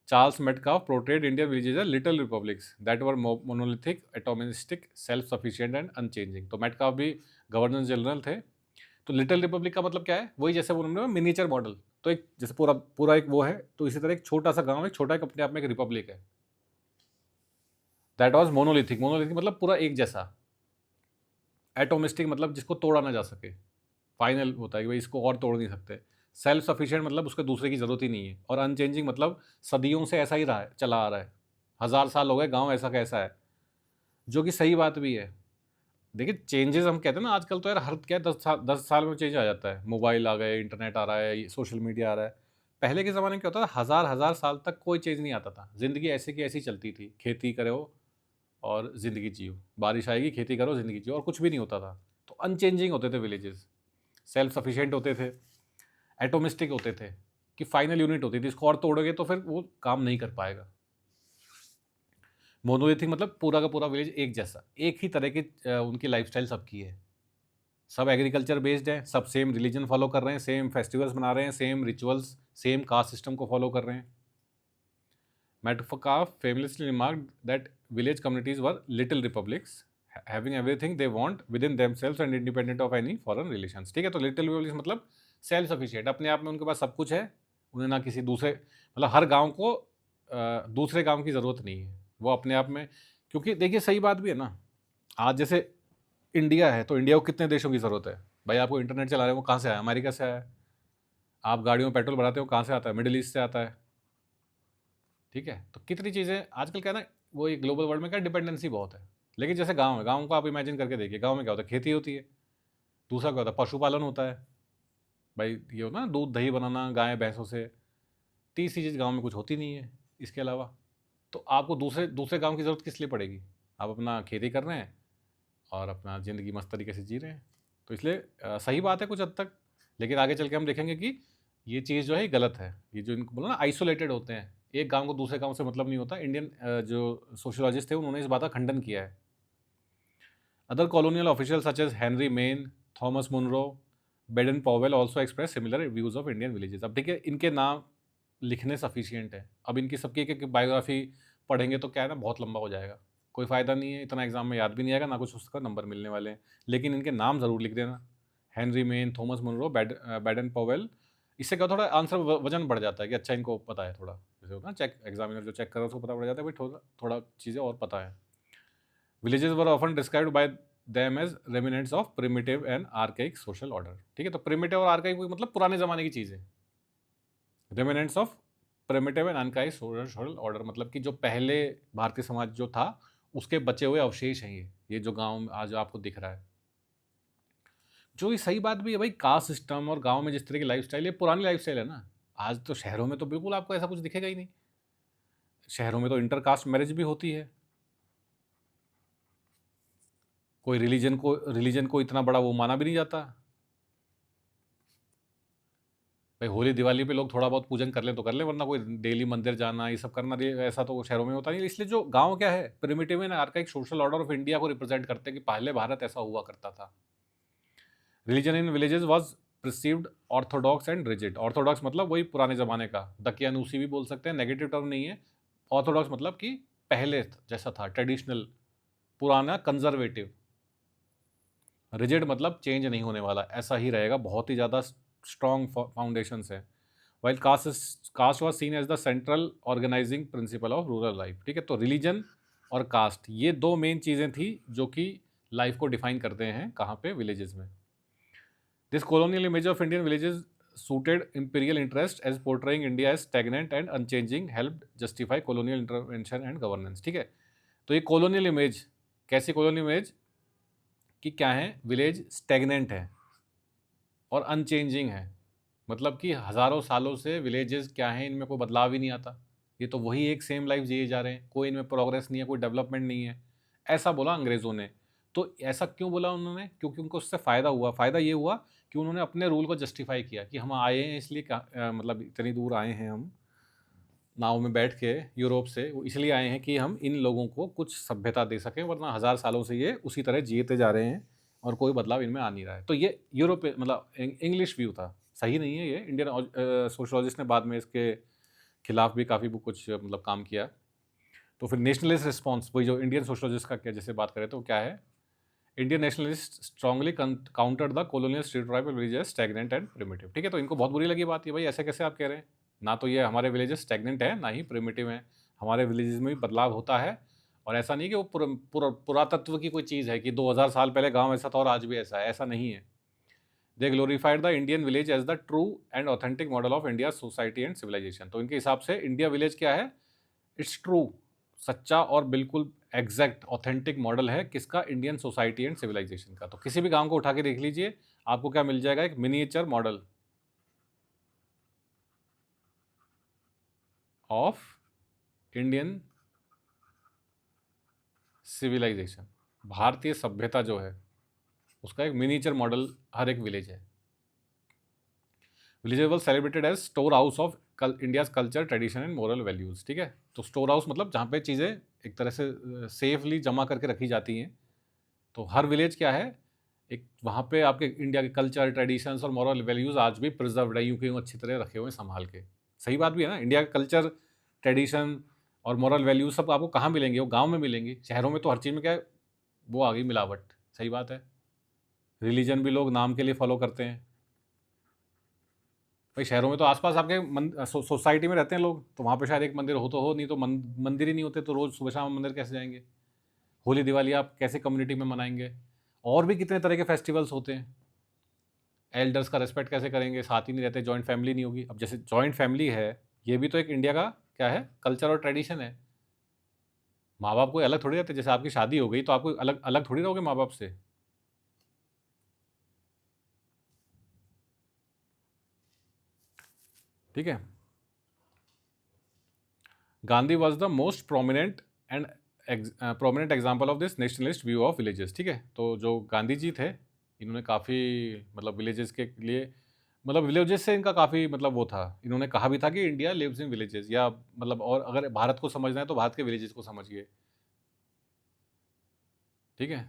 Charles Metcalfe portrayed Indian villages as little republics that were monolithic, atomistic, self sufficient and unchanging. तो मेटकाफ भी गवर्नर जनरल थे। तो लिटिल रिपब्लिक का मतलब क्या है? वही जैसे उन्होंने मिनिएचर मॉडल, तो एक जैसे पूरा पूरा एक वो है, तो इसी तरह एक छोटा सा गांव, एक छोटा एक अपने आप में एक रिपब्लिक है। That was monolithic. मोनोलिथिक मतलब पूरा एक जैसा। एटोमिस्टिक मतलब जिसको तोड़ा ना जा सके, फाइनल होता है कि भाई इसको और तोड़ नहीं सकते। सेल्फ सफिशिएंट मतलब उसके दूसरे की ज़रूरत ही नहीं है। और अनचेंजिंग मतलब सदियों से ऐसा ही रहा है, चला आ रहा है, 1000 साल हो गए गांव ऐसा कैसा है, जो कि सही बात भी है। देखिए चेंजेस हम कहते हैं ना आजकल, तो यार हर क्या 10 साल में चेंज आ जाता है। मोबाइल आ गए, इंटरनेट आ रहा है, सोशल मीडिया आ रहा है। पहले के ज़माने में क्या होता था? हज़ार हज़ार साल तक कोई चेंज नहीं आता था, ज़िंदगी ऐसे की ऐसी चलती थी। खेती करो और ज़िंदगी जियो, बारिश आएगी, खेती करो, ज़िंदगी जियो, और कुछ भी नहीं होता था। तो अनचेंजिंग होते थे विलेजेस, सेल्फ सफिशिएंट होते थे, एटोमिस्टिक होते थे, कि फाइनल यूनिट होती थी, इसको और तोड़ोगे तो फिर वो काम नहीं कर पाएगा। मोनोलिथिक मतलब पूरा का पूरा विलेज एक जैसा, एक ही तरह की उनकी लाइफस्टाइल सबकी है, सब एग्रीकल्चर बेस्ड है, सब सेम रिलीजन फॉलो कर रहे हैं, सेम फेस्टिवल्स मना रहे हैं, same rituals, same caste system को फॉलो कर रहे हैं। Metcalfe famously remarked that village communities were little republics, having everything they want within themselves and independent of any foreign relations। ठीक है, तो लिटिल republics मतलब सेल्फ सफिशिएंट, अपने आप में उनके पास सब कुछ है, उन्हें ना किसी दूसरे, मतलब हर गांव को दूसरे गांव की ज़रूरत नहीं है, वो अपने आप में। क्योंकि देखिए सही बात भी है ना, आज जैसे इंडिया है, तो इंडिया को कितने देशों की ज़रूरत है? भाई आपको इंटरनेट चला रहे हो, वो कहाँ से आया? अमेरिका से आया है। आप गाड़ियों में पेट्रोल भराते हो, कहाँ से आता है? मिडिल ईस्ट से आता है। ठीक है, तो कितनी चीज़ें आजकल क्या है ना, वो एक ग्लोबल वर्ल्ड में क्या डिपेंडेंसी बहुत है। लेकिन जैसे गांव है, गांव को आप इमेजिन करके देखिए, गांव में क्या होता है? खेती होती है, दूसरा क्या होता है? पशुपालन होता है। भाई ये होता है ना, दूध दही बनाना गाय भैंसों से। तीसरी चीज़ गांव में कुछ होती नहीं है इसके अलावा। तो आपको दूसरे दूसरे गांव की ज़रूरत किस लिए पड़ेगी? आप अपना खेती कर रहे हैं और अपना ज़िंदगी मस्त तरीके से जी रहे हैं। तो इसलिए सही बात है कुछ हद तक, लेकिन आगे चल के हम देखेंगे कि ये चीज़ जो है ये गलत है। ये जो इनको बोला ना आइसोलेटेड होते हैं, एक गांव को दूसरे गांव से मतलब नहीं होता। इंडियन जो सोशियोलॉजिस्ट थे उन्होंने इस बात का खंडन किया है। Other colonial official such as Henry Maine, Thomas Munro, Baden Powell also express similar views of Indian villages. अब ठीक है, इनके नाम लिखने सफिशियंट है। अब इनकी सबकी एक बायोग्राफी पढ़ेंगे तो क्या है ना, बहुत लंबा हो जाएगा, कोई फ़ायदा नहीं है, इतना एग्जाम में याद भी नहीं आएगा, ना कुछ उसका नंबर मिलने वाले हैं। लेकिन इनके नाम ज़रूर लिख देना, Henry Maine, Thomas Munro, Baden Powell. इससे क्या थोड़ा आंसर वजन बढ़ जाता है कि अच्छा इनको पता है थोड़ा, जैसे होता है चेक एग्जामिनर जो चेक कर रहा है उसको पता पड़ जाता है भाई थोड़ा थोड़ा चीज़ें और पता है। Villages were often described by them as remnants of primitive and archaic social order. ठीक है, तो प्रिमिटिव और आर्काइक मतलब पुराने ज़माने की चीज़ें। Remnants of primitive and archaic social order मतलब कि जो पहले भारतीय समाज जो था उसके बचे हुए अवशेष हैं ये जो गांव आज आपको दिख रहा है। जो ये सही बात भी है भाई, कास्ट सिस्टम और गांव में जिस तरह की लाइफस्टाइल है पुरानी लाइफस्टाइल है ना। आज तो शहरों में तो बिल्कुल आपको ऐसा कुछ दिखेगा ही नहीं। शहरों में तो इंटरकास्ट मैरिज भी होती है, कोई रिलीजन को इतना बड़ा वो माना भी नहीं जाता। भाई होली दिवाली पे लोग थोड़ा बहुत पूजन कर लें तो कर लें, वरना कोई डेली मंदिर जाना ये सब करना ऐसा तो शहरों में होता नहीं। इसलिए जो गांव क्या है, primitive and archaic social order of India को रिप्रेजेंट करते हैं कि पहले भारत ऐसा हुआ करता था। Religion in villages was perceived orthodox and rigid. Orthodox मतलब वही पुराने ज़माने का, दकियानूसी भी बोल सकते हैं, नेगेटिव टर्म नहीं है। ऑर्थोडॉक्स मतलब कि पहले जैसा था, ट्रेडिशनल, पुराना, कंजर्वेटिव। रिजिड मतलब चेंज नहीं होने वाला, ऐसा ही रहेगा, बहुत ही ज़्यादा स्ट्रॉन्ग फाउंडेशंस है। While caste was seen as the central organizing principle of rural life. ठीक है, तो रिलीजन और कास्ट ये दो मेन चीज़ें थी जो कि लाइफ को डिफाइन करते हैं कहाँ पे, विलेजेस में। This colonial image of Indian villages suited imperial interest as portraying India as stagnant and unchanging helped justify colonial intervention and governance। ठीक है, तो ये colonial image, कैसी colonial image कि क्या है, विलेज स्टैग्नेंट है और अनचेंजिंग है, मतलब कि हज़ारों सालों से विलेजेस क्या हैं, इनमें कोई बदलाव ही नहीं आता, ये तो वही एक सेम लाइफ जिए जा रहे हैं, कोई इनमें प्रोग्रेस नहीं है, कोई डेवलपमेंट नहीं है, ऐसा बोला अंग्रेज़ों ने। तो ऐसा क्यों बोला उन्होंने? क्योंकि उनको उससे फ़ायदा हुआ। फ़ायदा ये हुआ कि उन्होंने अपने रूल को जस्टिफ़ाई किया कि हम आए हैं इसलिए मतलब इतनी दूर आए हैं हम, नाव में बैठ के यूरोप से, वो इसलिए आए हैं कि हम इन लोगों को कुछ सभ्यता दे सकें, वरना हज़ार सालों से ये उसी तरह जीते जा रहे हैं और कोई बदलाव इनमें आ नहीं रहा है। तो ये यूरोप मतलब इंग्लिश व्यू था, सही नहीं है ये। इंडियन सोशियोलॉजिस्ट ने बाद में इसके खिलाफ भी काफ़ी कुछ मतलब काम किया। तो फिर नेशनलिस्ट रिस्पॉन्स, वही जो इंडियन सोशियोलॉजिस्ट का क्या जैसे बात करें तो क्या है, Indian nationalist strongly countered the colonial stereotype villages stagnant and primitive. ठीक है, तो इनको बहुत बुरी लगी बात, ये भाई ऐसे कैसे आप कह रहे हैं, ना तो ये हमारे विलेजेस स्टैग्नेंट है, ना ही प्रिमिटिव है, हमारे विलेजेस में भी बदलाव होता है। और ऐसा नहीं कि वो पुरातत्व की कोई चीज़ है कि 2000 साल पहले गांव ऐसा था और आज भी ऐसा है, ऐसा नहीं है। They glorified the Indian village as the true and authentic model of India society and civilization. तो इनके हिसाब से इंडिया विलेज क्या है, इट्स ट्रू, सच्चा और बिल्कुल एग्जैक्ट ऑथेंटिक मॉडल है किसका, इंडियन सोसाइटी एंड सिविलाइजेशन का। तो किसी भी गांव को उठा के देख लीजिए, आपको क्या मिल जाएगा, एक miniature model of Indian civilization, भारतीय सभ्यता जो है उसका एक मिनिएचर मॉडल हर एक विलेज है। Village was celebrated as store house of India's culture, tradition and moral values. ठीक है, तो स्टोर हाउस मतलब जहाँ पे चीज़ें एक तरह से सेफली जमा करके रखी जाती हैं। तो हर विलेज क्या है, एक वहाँ पे आपके इंडिया के कल्चर, ट्रेडिशंस और मॉरल वैल्यूज़ आज भी प्रिजर्व्ड है, यूँ के यूँ अच्छी तरह रखे हुए हैं संभाल के। सही बात भी है ना, इंडिया का कल्चर, ट्रेडिशन और मॉरल वैल्यूज सब आपको कहाँ मिलेंगे, वो गांव में मिलेंगे। शहरों में तो हर चीज़ में क्या है, वो आ गई मिलावट। सही बात है, रिलीजन भी लोग नाम के लिए फॉलो करते हैं। भाई शहरों में तो आसपास आपके सोसाइटी में रहते हैं लोग, तो वहाँ पे शायद एक मंदिर हो, नहीं तो मंदिर ही नहीं होते, तो रोज़ सुबह शाम मंदिर कैसे जाएंगे? होली दिवाली आप कैसे कम्युनिटी में मनाएंगे? और भी कितने तरह के फेस्टिवल्स होते हैं। एल्डर्स का रिस्पेक्ट कैसे करेंगे, साथ ही नहीं रहते, जॉइंट फैमिली नहीं होगी। अब जैसे जॉइंट फैमिली है, ये भी तो एक इंडिया का क्या है, कल्चर और ट्रेडिशन है। माँ बाप कोई अलग थोड़ी रहते, जैसे आपकी शादी हो गई तो आपको अलग अलग थोड़ी रहोगे माँ बाप से। ठीक है, Gandhi was the most prominent and prominent example of this nationalist view of villages. ठीक है, तो जो गांधी जी थे, इन्होंने काफ़ी मतलब विलेजेस के लिए, मतलब विलेजेस से इनका काफ़ी मतलब वो था, इन्होंने कहा भी था कि इंडिया लिव्स इन विलेजेस, या मतलब और अगर भारत को समझना है तो भारत के विलेजेस को समझिए। ठीक है,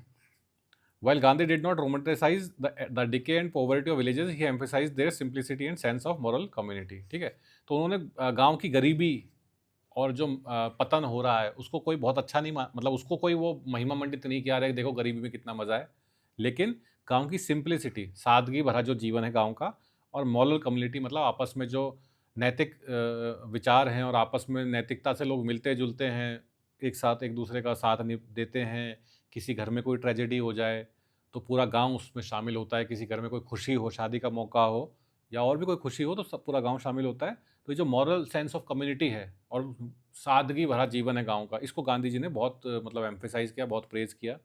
while Gandhi did not romanticize the decay and poverty of villages, he emphasized their simplicity and sense of moral community। ठीक है, तो उन्होंने गांव की गरीबी और जो पतन हो रहा है उसको कोई बहुत अच्छा नहीं मतलब उसको कोई वो महिमा मंडित नहीं किया, रहे देखो गरीबी में कितना मज़ा है, लेकिन गांव की सिंप्लिसिटी, सादगी भरा जो जीवन है गांव का, और मॉरल कम्युनिटी मतलब आपस में जो नैतिक विचार हैं और आपस में नैतिकता से लोग मिलते जुलते हैं, एक साथ एक दूसरे का साथ देते हैं। किसी घर में कोई ट्रेजेडी हो जाए तो पूरा गांव उसमें शामिल होता है, किसी घर में कोई खुशी हो, शादी का मौका हो या और भी कोई खुशी हो, तो सब पूरा गांव शामिल होता है। तो ये जो मॉरल सेंस ऑफ कम्युनिटी है और सादगी भरा जीवन है गांव का, इसको गांधी जी ने बहुत मतलब एम्फेसाइज किया, बहुत प्रेज किया।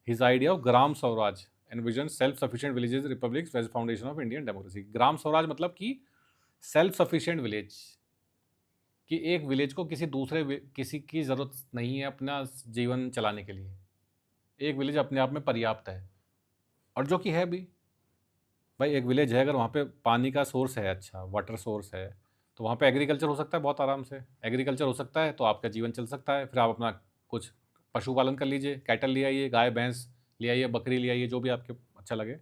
His idea of Gram Swaraj envision self sufficient villages republics as foundation of Indian democracy. Gram Swaraj मतलब कि सेल्फ सफिशिएंट विलेज, कि एक विलेज को किसी की ज़रूरत नहीं है अपना जीवन चलाने के लिए, एक विलेज अपने आप में पर्याप्त है, और जो कि है भी। भाई एक विलेज है, अगर वहाँ पे पानी का सोर्स है, अच्छा वाटर सोर्स है, तो वहाँ पे एग्रीकल्चर हो सकता है बहुत आराम से। एग्रीकल्चर हो सकता है तो आपका जीवन चल सकता है, फिर आप अपना कुछ पशुपालन कर लीजिए, कैटल ले आइए, गाय भैंस ले आइए, बकरी ले आइए, जो भी आपके अच्छा लगे,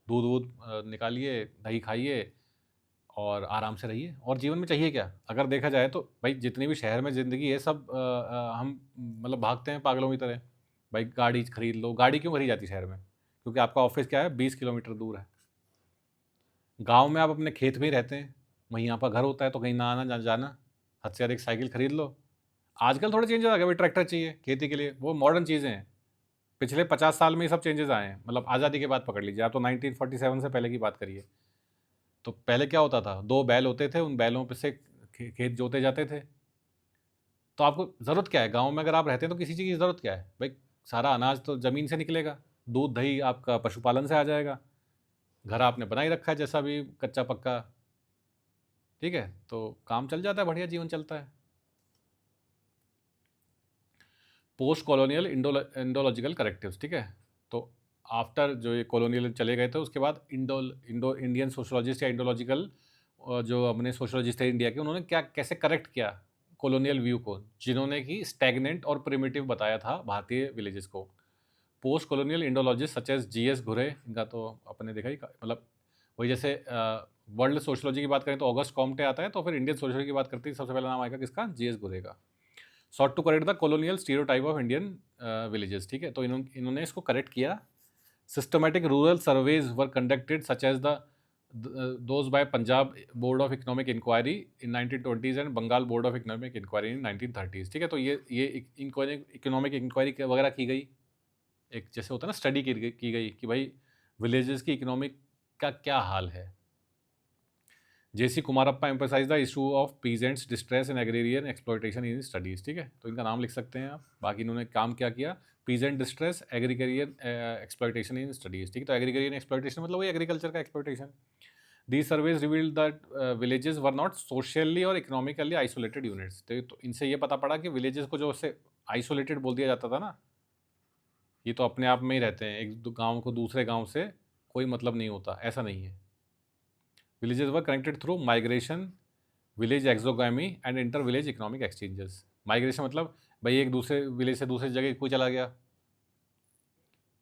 दूध वूध निकालिए, दही खाइए और आराम से रहिए। और जीवन में चाहिए क्या? अगर देखा जाए तो भाई जितनी भी शहर में ज़िंदगी है सब हम मतलब भागते हैं पागलों की तरह। भाई गाड़ी खरीद लो, गाड़ी क्यों खरीदी जाती है शहर में? क्योंकि आपका ऑफिस क्या है, 20 किलोमीटर दूर है। गांव में आप अपने खेत में ही रहते हैं, वहीं आपका घर होता है, तो कहीं ना आना ना जाना, हद से अधिक साइकिल खरीद लो। आजकल थोड़े चेंजेस आ गए भाई, ट्रैक्टर चाहिए खेती के लिए, वो मॉडर्न चीज़ें हैं। पिछले 50 साल में ये सब चेंजेस आए हैं, मतलब आज़ादी के बाद पकड़ लीजिए आप, तो 1947 से पहले की बात करिए। तो पहले क्या होता था, 2 बैल होते थे, उन बैलों पे से खेत जोते जाते थे। तो आपको ज़रूरत क्या है, गाँव में अगर आप रहते हैं तो किसी चीज़ की ज़रूरत क्या है भाई? सारा अनाज तो ज़मीन से निकलेगा, दूध दही आपका पशुपालन से आ जाएगा, घर आपने बना ही रखा है जैसा भी कच्चा पक्का, ठीक है? तो काम चल जाता है, बढ़िया जीवन चलता है। पोस्ट कॉलोनियल इंडोलॉजिकल करेक्टिव्स, ठीक है? तो आफ्टर जो ये कॉलोनियल चले गए थे, उसके बाद इंडियन सोशोलॉजिस्ट या इंडोलॉजिकल जो अपने सोशोलॉजिस्ट थे इंडिया के, उन्होंने क्या कैसे करेक्ट किया कॉलोनियल व्यू को, जिन्होंने कि स्टैग्नेंट और प्रिमिटिव बताया था भारतीय विलेजेस को। Post colonial Indologist such as G S. Ghurye, इनका तो अपने देखा ही, मतलब वही जैसे वर्ल्ड सोशोलॉजी की बात करें तो ऑगस्ट कॉम्टे आता है, तो फिर इंडियन सोशोलॉजी की बात करते ही सबसे पहला नाम आएगा किसका, जी.एस. घुरे का। Sought to correct the colonial stereotype of Indian villages, ठीक है? तो इन्होंने इसको करेक्ट किया। Systematic rural surveys were conducted such as the those by Punjab board of economic inquiry in 1920s and Bengal board of economic inquiry in 1930s, ठीक है? तो ये इकोनॉमिक इंक्वायरी वगैरह की गई, एक जैसे होता है ना स्टडी की गई कि भाई विलेजेस की इकोनॉमिक का क्या हाल है। J C Kumarappa emphasise the issue of peasants distress and agrarian exploitation in studies, ठीक है? तो इनका नाम लिख सकते हैं आप। बाकी इन्होंने काम क्या किया, peasant distress agrarian exploitation in studies, ठीक है? तो एग्रीकरियन एक्सप्लॉयटेशन मतलब वही एग्रीकल्चर का exploitation. The surveys revealed that villages were not socially और इकोनॉमिकली आइसोलेटेड यूनिट्स। तो इनसे ये पता पड़ा कि विलेजेस को जो उससे आइसोलेटेड बोल दिया जाता था ना, ये तो अपने आप में ही रहते हैं, एक गाँव को दूसरे गाँव से कोई मतलब नहीं होता, ऐसा नहीं है। Villages were connected through migration, village exogamy and inter village economic exchanges. Migration मतलब भाई एक दूसरे विलेज से दूसरे जगह कोई चला गया,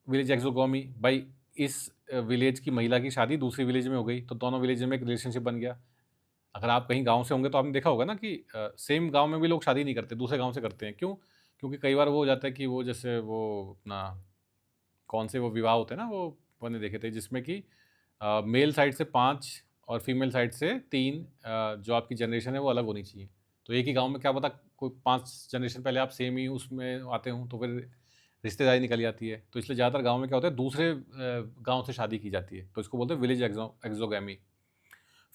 विलेज एक्सोगामी भाई इस विलेज की महिला की शादी दूसरी विलेज में हो गई, तो दोनों विलेज में एक रिलेशनशिप बन गया। अगर आप कहीं गांव से होंगे तो आपने देखा होगा ना कि सेम गांव में भी लोग शादी नहीं करते, दूसरे गांव से करते हैं। क्यों? क्योंकि कई बार वो हो जाता है कि वो जैसे वो अपना कौन से वो विवाह होते हैं ना, वो मैंने देखे थे जिसमें कि मेल साइड से 5 और फीमेल साइड से 3 जो आपकी जनरेशन है वो अलग होनी चाहिए। तो एक ही गांव में क्या पता कोई 5 जनरेशन पहले आप सेम ही उसमें आते हों, तो फिर रिश्तेदारी निकल जाती है। तो इसलिए ज़्यादातर गांव में क्या होता है, दूसरे गांव से शादी की जाती है, तो इसको बोलते हैं विलेज एक्सोगैमी।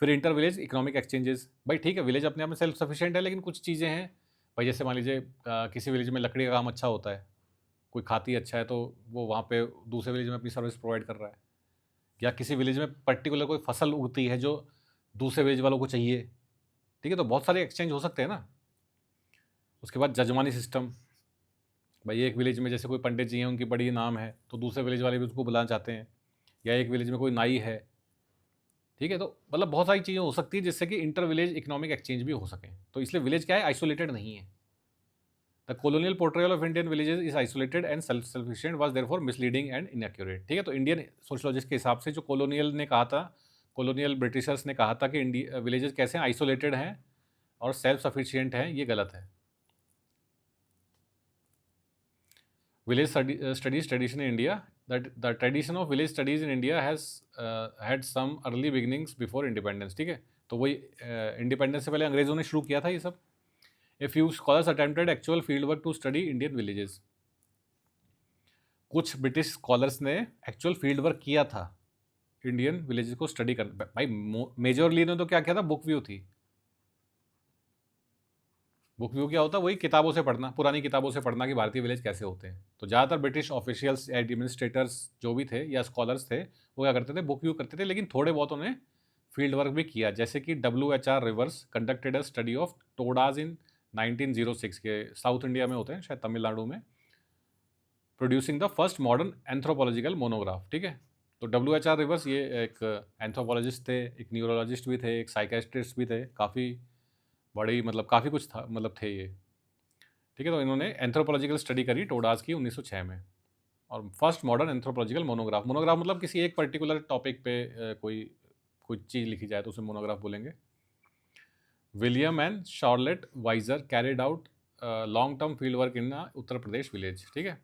फिर इंटर विलेज इकोनॉमिक एक्सचेंजेस, भाई ठीक है विलेज अपने आप में सेल्फ सफिशिएंट है, लेकिन कुछ चीज़ें हैं भाई, जैसे मान लीजिए किसी विलेज में लकड़ी का काम अच्छा होता है, कोई खाती अच्छा है, तो वो वहाँ पे दूसरे विलेज में अपनी सर्विस प्रोवाइड कर रहा है। या किसी विलेज में पर्टिकुलर कोई फसल उगती है जो दूसरे विलेज वालों को चाहिए, ठीक है? तो बहुत सारे एक्सचेंज हो सकते हैं ना। उसके बाद जजमानी सिस्टम, भाई एक विलेज में जैसे कोई पंडित जी हैं, उनकी बड़ी नाम है, तो दूसरे विलेज वाले भी उसको बुलाना चाहते हैं। या एक विलेज में कोई नाई है, ठीक है? तो मतलब बहुत सारी चीज़ें हो सकती है जिससे कि इंटर विलेज इकोनॉमिक एक्सचेंज भी हो सके। तो इसलिए विलेज क्या है, आइसोलेटेड नहीं है। The colonial portrayal of Indian villages is isolated and self-sufficient was therefore misleading and inaccurate, ठीक है? तो इंडियन सोशोलॉजिस्ट के हिसाब से जो कॉलोनियल ने कहा था, कॉलोनियल ब्रिटिशर्स ने कहा था कि इंडिया विलेजेस कैसे आइसोलेटेड हैं और सेल्फ सफिशिएंट हैं, ये गलत है। Village studies tradition in India, that the tradition of village studies in India has had some early beginnings before independence, ठीक है? तो वही इंडिपेंडेंस से पहले अंग्रेजों ने शुरू किया था ये सब। A few scholars attempted actual field work to study Indian villages. कुछ ब्रिटिश स्कॉलर्स ने एक्चुअल फील्ड वर्क किया था इंडियन विलेजेस को स्टडी कर, भाई मेजरली ने तो क्या किया था, बुक व्यू थी। बुक व्यू क्या होता है, वही किताबों से पढ़ना, पुरानी किताबों से पढ़ना कि भारतीय विलेज कैसे होते हैं। तो ज़्यादातर ब्रिटिश ऑफिशियल्स एडमिनिस्ट्रेटर्स जो भी थे या स्कॉलर्स थे, वो क्या करते थे, बुक व्यू करते थे, लेकिन थोड़े बहुत उन्हें फील्ड वर्क भी किया। जैसे कि WHR Rivers conducted a study of Todas in 1906 के, साउथ इंडिया में होते हैं शायद तमिलनाडु में, producing the first modern anthropological monograph, ठीक है? तो WHR रिवर्स ये एक एंथ्रोपोलॉजिस्ट थे, एक न्यूरोलॉजिस्ट भी थे, एक साइकेट्रिस्ट भी थे, काफ़ी बड़ी मतलब काफ़ी कुछ था, मतलब थे ये, ठीक है? तो इन्होंने एंथ्रोपोलॉजिकल स्टडी करी टोडास की 1906 में, और first modern anthropological monograph, monograph मतलब किसी एक पर्टिकुलर टॉपिक पे कोई कोई चीज़ लिखी जाए तो उसे मोनोग्राफ बोलेंगे। William and Charlotte Wiser carried out long term field work in Uttar Pradesh village, ठीक है?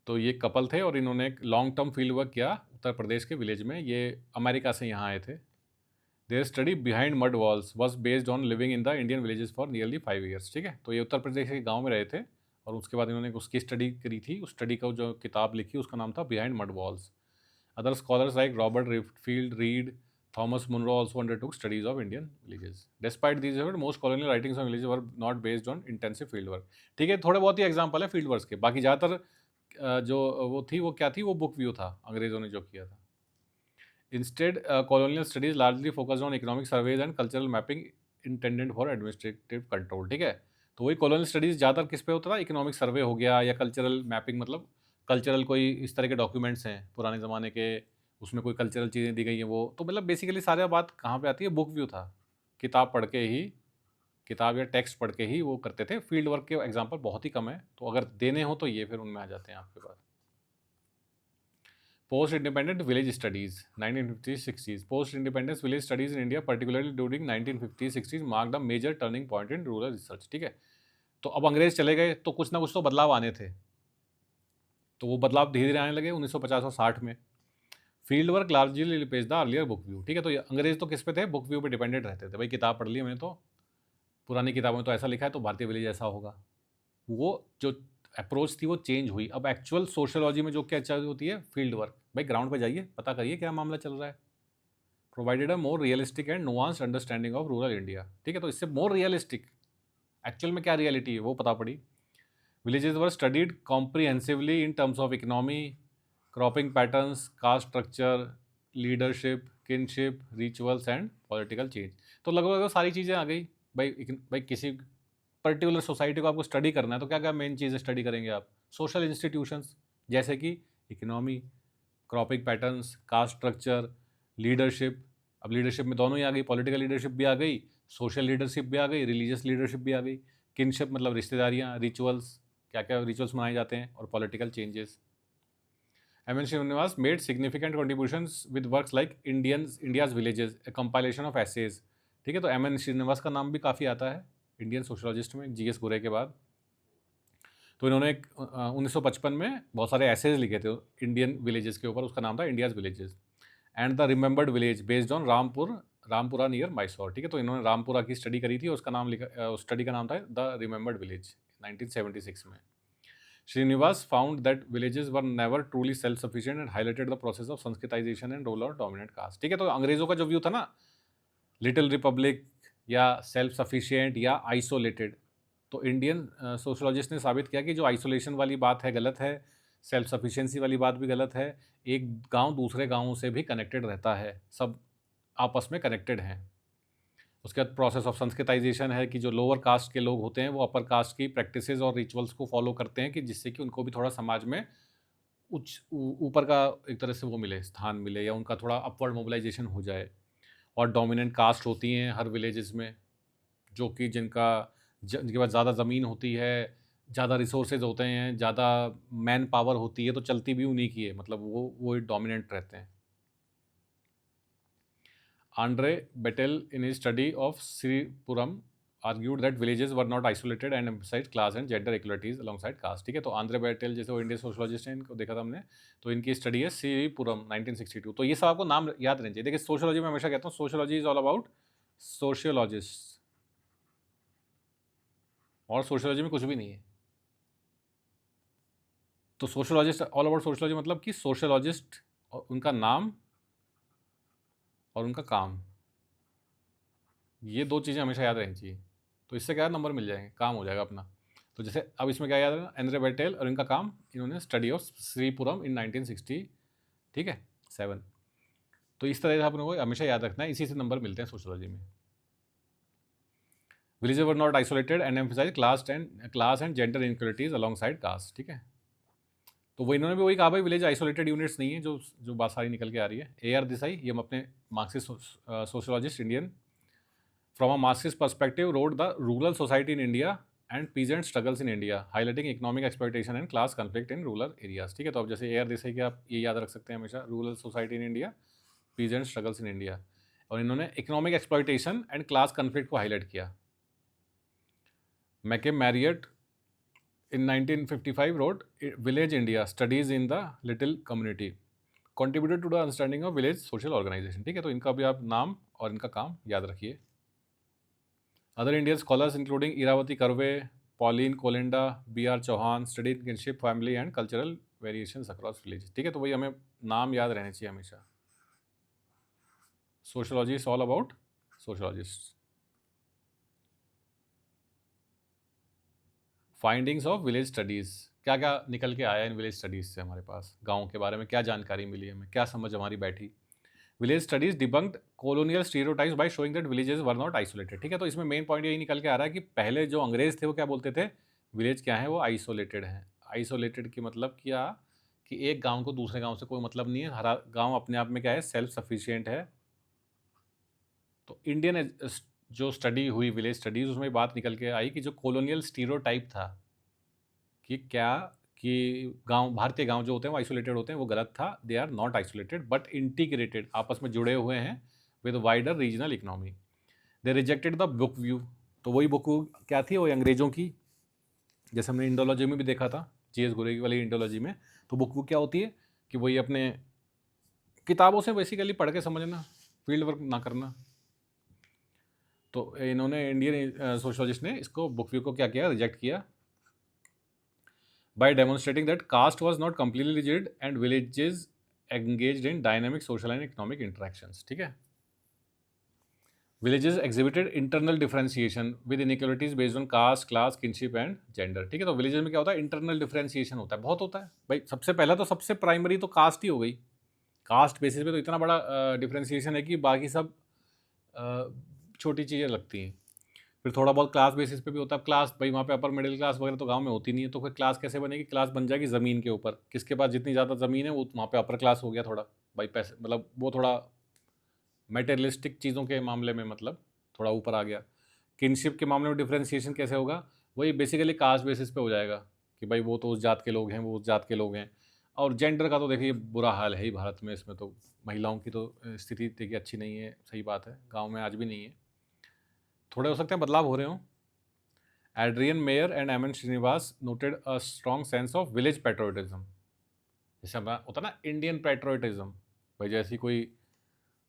तो ये कपल थे और इन्होंने एक लॉन्ग टर्म फील्ड वर्क किया उत्तर प्रदेश के विलेज में। ये अमेरिका से यहाँ आए थे। There study behind mud walls was based on living in the Indian villages for nearly 5 years. ठीक है, तो ये उत्तर प्रदेश के गाँव में रहे थे और उसके बाद इन्होंने उसकी स्टडी करी थी। उस स्टडी का जो किताब लिखी उसका नाम था behind mud walls. Other scholars like Robert Redfield, Reed, Thomas Munro also undertook studies of Indian villages. Despite these efforts, most colonial writings on villages were not based on intensive field work. ठीक है, थोड़े बहुत ही example है field work के, बाकी ज़्यादातर जो वो थी वो क्या थी, वो बुक व्यू था अंग्रेज़ों ने जो किया था। Instead, colonial studies largely focused on economic surveys and cultural mapping intended for administrative control। ठीक है, तो वही कॉलोनियल स्टडीज़ ज़्यादातर किस पे होता था, इकोनॉमिक सर्वे हो गया या कल्चरल मैपिंग, मतलब कल्चरल कोई इस तरह के डॉक्यूमेंट्स हैं पुराने ज़माने के, उसमें कोई कल्चरल चीज़ें दी गई हैं वो, तो मतलब बेसिकली सारी बात कहाँ पे आती है, बुक व्यू था। किताब पढ़ के ही, किताब या टेक्स्ट पढ़ के ही वो करते थे। फील्ड वर्क के एग्जाम्पल बहुत ही कम है, तो अगर देने हो तो ये फिर उनमें आ जाते हैं आपके पास। Post independent village studies 1950s-60s। Post independence village studies in India particularly during 1950s-60s marked a major turning point in rural research। ठीक है, तो अब अंग्रेज चले गए तो कुछ ना कुछ तो बदलाव आने थे, तो वो बदलाव धीरे धीरे आने लगे 1950 और 60 में। Field work largely replace the earlier book view. ठीक है, तो ये अंग्रेज तो किस पे थे, बुक व्यू पे डिपेंडेंट रहते थे। भाई किताब पढ़ ली मैंने, तो पुरानी किताबों में तो ऐसा लिखा है तो भारतीय विलेज ऐसा होगा। वो जो अप्रोच थी वो चेंज हुई। अब एक्चुअल सोशियोलॉजी में जो क्या चीज़ होती है, फील्ड वर्क। भाई ग्राउंड पे जाइए, पता करिए क्या मामला चल रहा है। Provided a more realistic and nuanced understanding of rural India. ठीक है, तो इससे मोर रियलिस्टिक एक्चुअल में क्या रियलिटी है वो पता पड़ी। Villages were studied comprehensively in terms of economy, cropping patterns, caste structure, leadership, kinship, rituals and political change. तो लगभग सारी चीज़ें आ गई। भाई किसी पर्टिकुलर सोसाइटी को आपको स्टडी करना है तो क्या क्या मेन चीज़ें स्टडी करेंगे आप, सोशल इंस्टीट्यूशंस जैसे कि economy, cropping patterns, caste structure, leadership. अब लीडरशिप में दोनों ही आ गई, पॉलिटिकल लीडरशिप भी आ गई, सोशल लीडरशिप भी आ गई, रिलीजियस लीडरशिप भी आ गई। किनशिप मतलब रिश्तेदारियाँ, रिचुअल्स, क्या क्या रिचुअल्स मनाए जाते हैं, और political changes. M N Srinivas made significant contributions with works like India's villages, a compilation of essays. ठीक है, तो एम एन श्रीनिवास का नाम भी काफ़ी आता है इंडियन सोशोलॉजिस्ट में, जी एस गुरे के बाद। तो इन्होंने 1955 में बहुत सारे एसेज लिखे थे इंडियन विलेजेस के ऊपर, उसका नाम था India's villages and the remembered village based on Rampura near Mysore. ठीक है, तो इन्होंने रामपुरा की स्टडी करी थी, उसका नाम लिखा, उस स्टडी का नाम था द रिमेंबर्ड विलेज 1976 में। Srinivas found that villages were never truly self-sufficient and highlighted the process of Sanskritization and role of dominant caste. ठीक है, तो अंग्रेजों का जो व्यू था ना, लिटिल रिपब्लिक या सेल्फ सफिशिएंट या आइसोलेटेड, तो इंडियन सोशोलॉजिस्ट ने साबित किया कि जो आइसोलेशन वाली बात है गलत है, सेल्फ सफिशिएंसी वाली बात भी गलत है। एक गांव दूसरे गांवों से भी कनेक्टेड रहता है, सब आपस में कनेक्टेड हैं। उसके बाद प्रोसेस ऑफ संस्कृताइजेशन है कि जो लोअर कास्ट के लोग होते हैं वो अपर कास्ट की प्रैक्टिसेस और रिचुअल्स को फॉलो करते हैं, कि जिससे कि उनको भी थोड़ा समाज में ऊपर का एक तरह से वो मिले, स्थान मिले, या उनका थोड़ा अपवर्ड मोबिलाइजेशन हो जाए। और डोमिनेंट कास्ट होती हैं हर विलेजेस में, जो कि जिनके पास ज़्यादा ज़मीन होती है, ज़्यादा रिसोर्सेज होते हैं, ज़्यादा मैन पावर होती है, तो चलती भी उन्हीं की है, मतलब वो डोमिनेंट रहते हैं। Andre Bettel, in his study of Sripuram, argued that villages were not isolated and emphasized class and gender equalities alongside caste। ठीक है, तो आंद्रे बेटेल जैसे वो इंडियन सोशोलॉजिस्ट हैं, इनको देखा था हमने, तो इनकी स्टडी है श्रीपुरम 1962। तो ये सब आपको नाम याद रहना चाहिए। देखिए सोशोलॉजी में हमेशा कहता हूँ, sociology is all about sociologist, और सोशियोलॉजी में कुछ भी नहीं है। तो सोशियोलॉजिस्ट ऑल अबाउट सोशियोलॉजी मतलब कि सोशियोलॉजिस्ट और उनका नाम और उनका काम, ये दो चीज़ें हमेशा याद रहनी चाहिए। तो इससे क्या नंबर मिल जाएंगे, काम हो जाएगा अपना। तो जैसे अब इसमें क्या याद है, एंड्रे बेटेल और इनका काम, इन्होंने स्टडी ऑफ श्रीपुरम इन 1960, ठीक है 7। तो इस तरह से आप लोगों को हमेशा याद रखना है, इसी से नंबर मिलते हैं सोशियोलॉजी में। Villages were not isolated and emphasize class and gender inequalities alongside caste. ठीक है, तो वो इन्होंने भी वही कहा, भाई विलेज आइसोलेटेड यूनिट्स नहीं है, जो बात सारी निकल के आ रही है। ए आर देसाई, ये हम अपने Marxist sociologist Indian, from a Marxist perspective, wrote the rural society in India and peasant struggles in India, highlighting economic exploitation and class conflict in rural areas। ठीक है, तो अब जैसे ए आर देसाई के आप ये याद रख सकते हैं हमेशा, rural society in India, peasant struggles in India, और इन्होंने economic exploitation and class conflict को हाईलाइट किया। मैके Marriott in 1955 wrote Village India Studies in the Little Community contributed to the understanding of village social organization। ठीक है, तो इनका भी आप नाम और इनका काम याद रखिए। Other Indian scholars including Irawati Karve, Pauline Kolenda, B R Chauhan studied kinship family and cultural variations across village. ठीक है, तो वही हमें नाम याद रहने चाहिए हमेशा। Sociology is all about sociologist. Findings of village studies, क्या क्या निकल के आया इन विलेज स्टडीज़ से हमारे पास, गांव के बारे में क्या जानकारी मिली हमें, क्या समझ हमारी बैठी। Village studies debunked colonial stereotypes by showing that villages were not isolated. ठीक है, तो इसमें मेन पॉइंट यही निकल के आ रहा है कि पहले जो अंग्रेज थे वो क्या बोलते थे, विलेज क्या है, वो आइसोलेटेड है। आइसोलेटेड की मतलब क्या, कि एक गांव को दूसरे गांव से कोई मतलब नहीं है, हर गांव अपने आप में क्या है, सेल्फ सफिशिएंट है। तो इंडियन जो स्टडी हुई विलेज स्टडीज़, उसमें बात निकल के आई कि जो कॉलोनियल स्टीरियोटाइप था कि क्या, कि गांव, भारतीय गांव जो होते हैं वो आइसोलेटेड होते हैं, वो गलत था। They are not isolated but integrated, आपस में जुड़े हुए हैं with wider regional economy. They rejected the book view. तो वही बुक व्यू क्या थी, वो अंग्रेज़ों की, जैसे हमने इंडोलॉजी में भी देखा था, जी.एस. घुरेगी वाली इंडोलॉजी में। तो बुक व्यू क्या होती है, कि वही अपने किताबों से बेसिकली पढ़ के समझना, फील्ड वर्क ना करना। तो इन्होंने, इंडियन सोशोलॉजिस्ट ने इसको, बुक व्यू को क्या किया, रिजेक्ट किया by demonstrating that caste was not completely rigid and villages engaged in dynamic social and economic interactions। ठीक है, villages exhibited internal differentiation with inequalities based on caste, class, kinship and gender। ठीक है, तो villages में क्या होता है, internal differentiation होता है, बहुत होता है भाई। सबसे पहला तो सबसे प्राइमरी तो कास्ट ही हो गई। कास्ट बेसिस पे तो इतना बड़ा डिफरेंशिएशन है कि बाकी सब छोटी चीज़ें लगती हैं। फिर थोड़ा बहुत क्लास बेसिस पे भी होता है। क्लास भाई वहाँ पे अपर मिडिल क्लास वगैरह तो गांव में होती नहीं है, तो फिर क्लास कैसे बनेगी, क्लास बन जाएगी ज़मीन के ऊपर, किसके पास जितनी ज़्यादा ज़मीन है वो वहाँ पे अपर क्लास हो गया थोड़ा, भाई पैसे मतलब वो थोड़ा मेटेरियलिस्टिक चीज़ों के मामले में मतलब थोड़ा ऊपर आ गया। किनशिप के मामले में डिफ्रेंसिएशन कैसे होगा, वही बेसिकली कास्ट बेसिस पे हो जाएगा कि भाई वो तो उस जात के लोग हैं, वो उस जात के लोग हैं। और जेंडर का तो देखिए बुरा हाल है ही भारत में, इसमें तो महिलाओं की तो स्थिति देखिए अच्छी नहीं है, सही बात है, गाँव में आज भी नहीं है, थोड़े हो सकते हैं बदलाव हो रहे हों। Adrian Mayer and M N Srinivas noted a strong sense of village patriotism. जैसे हमारा होता ना इंडियन पैट्रियोटिज्म, भाई जैसे कोई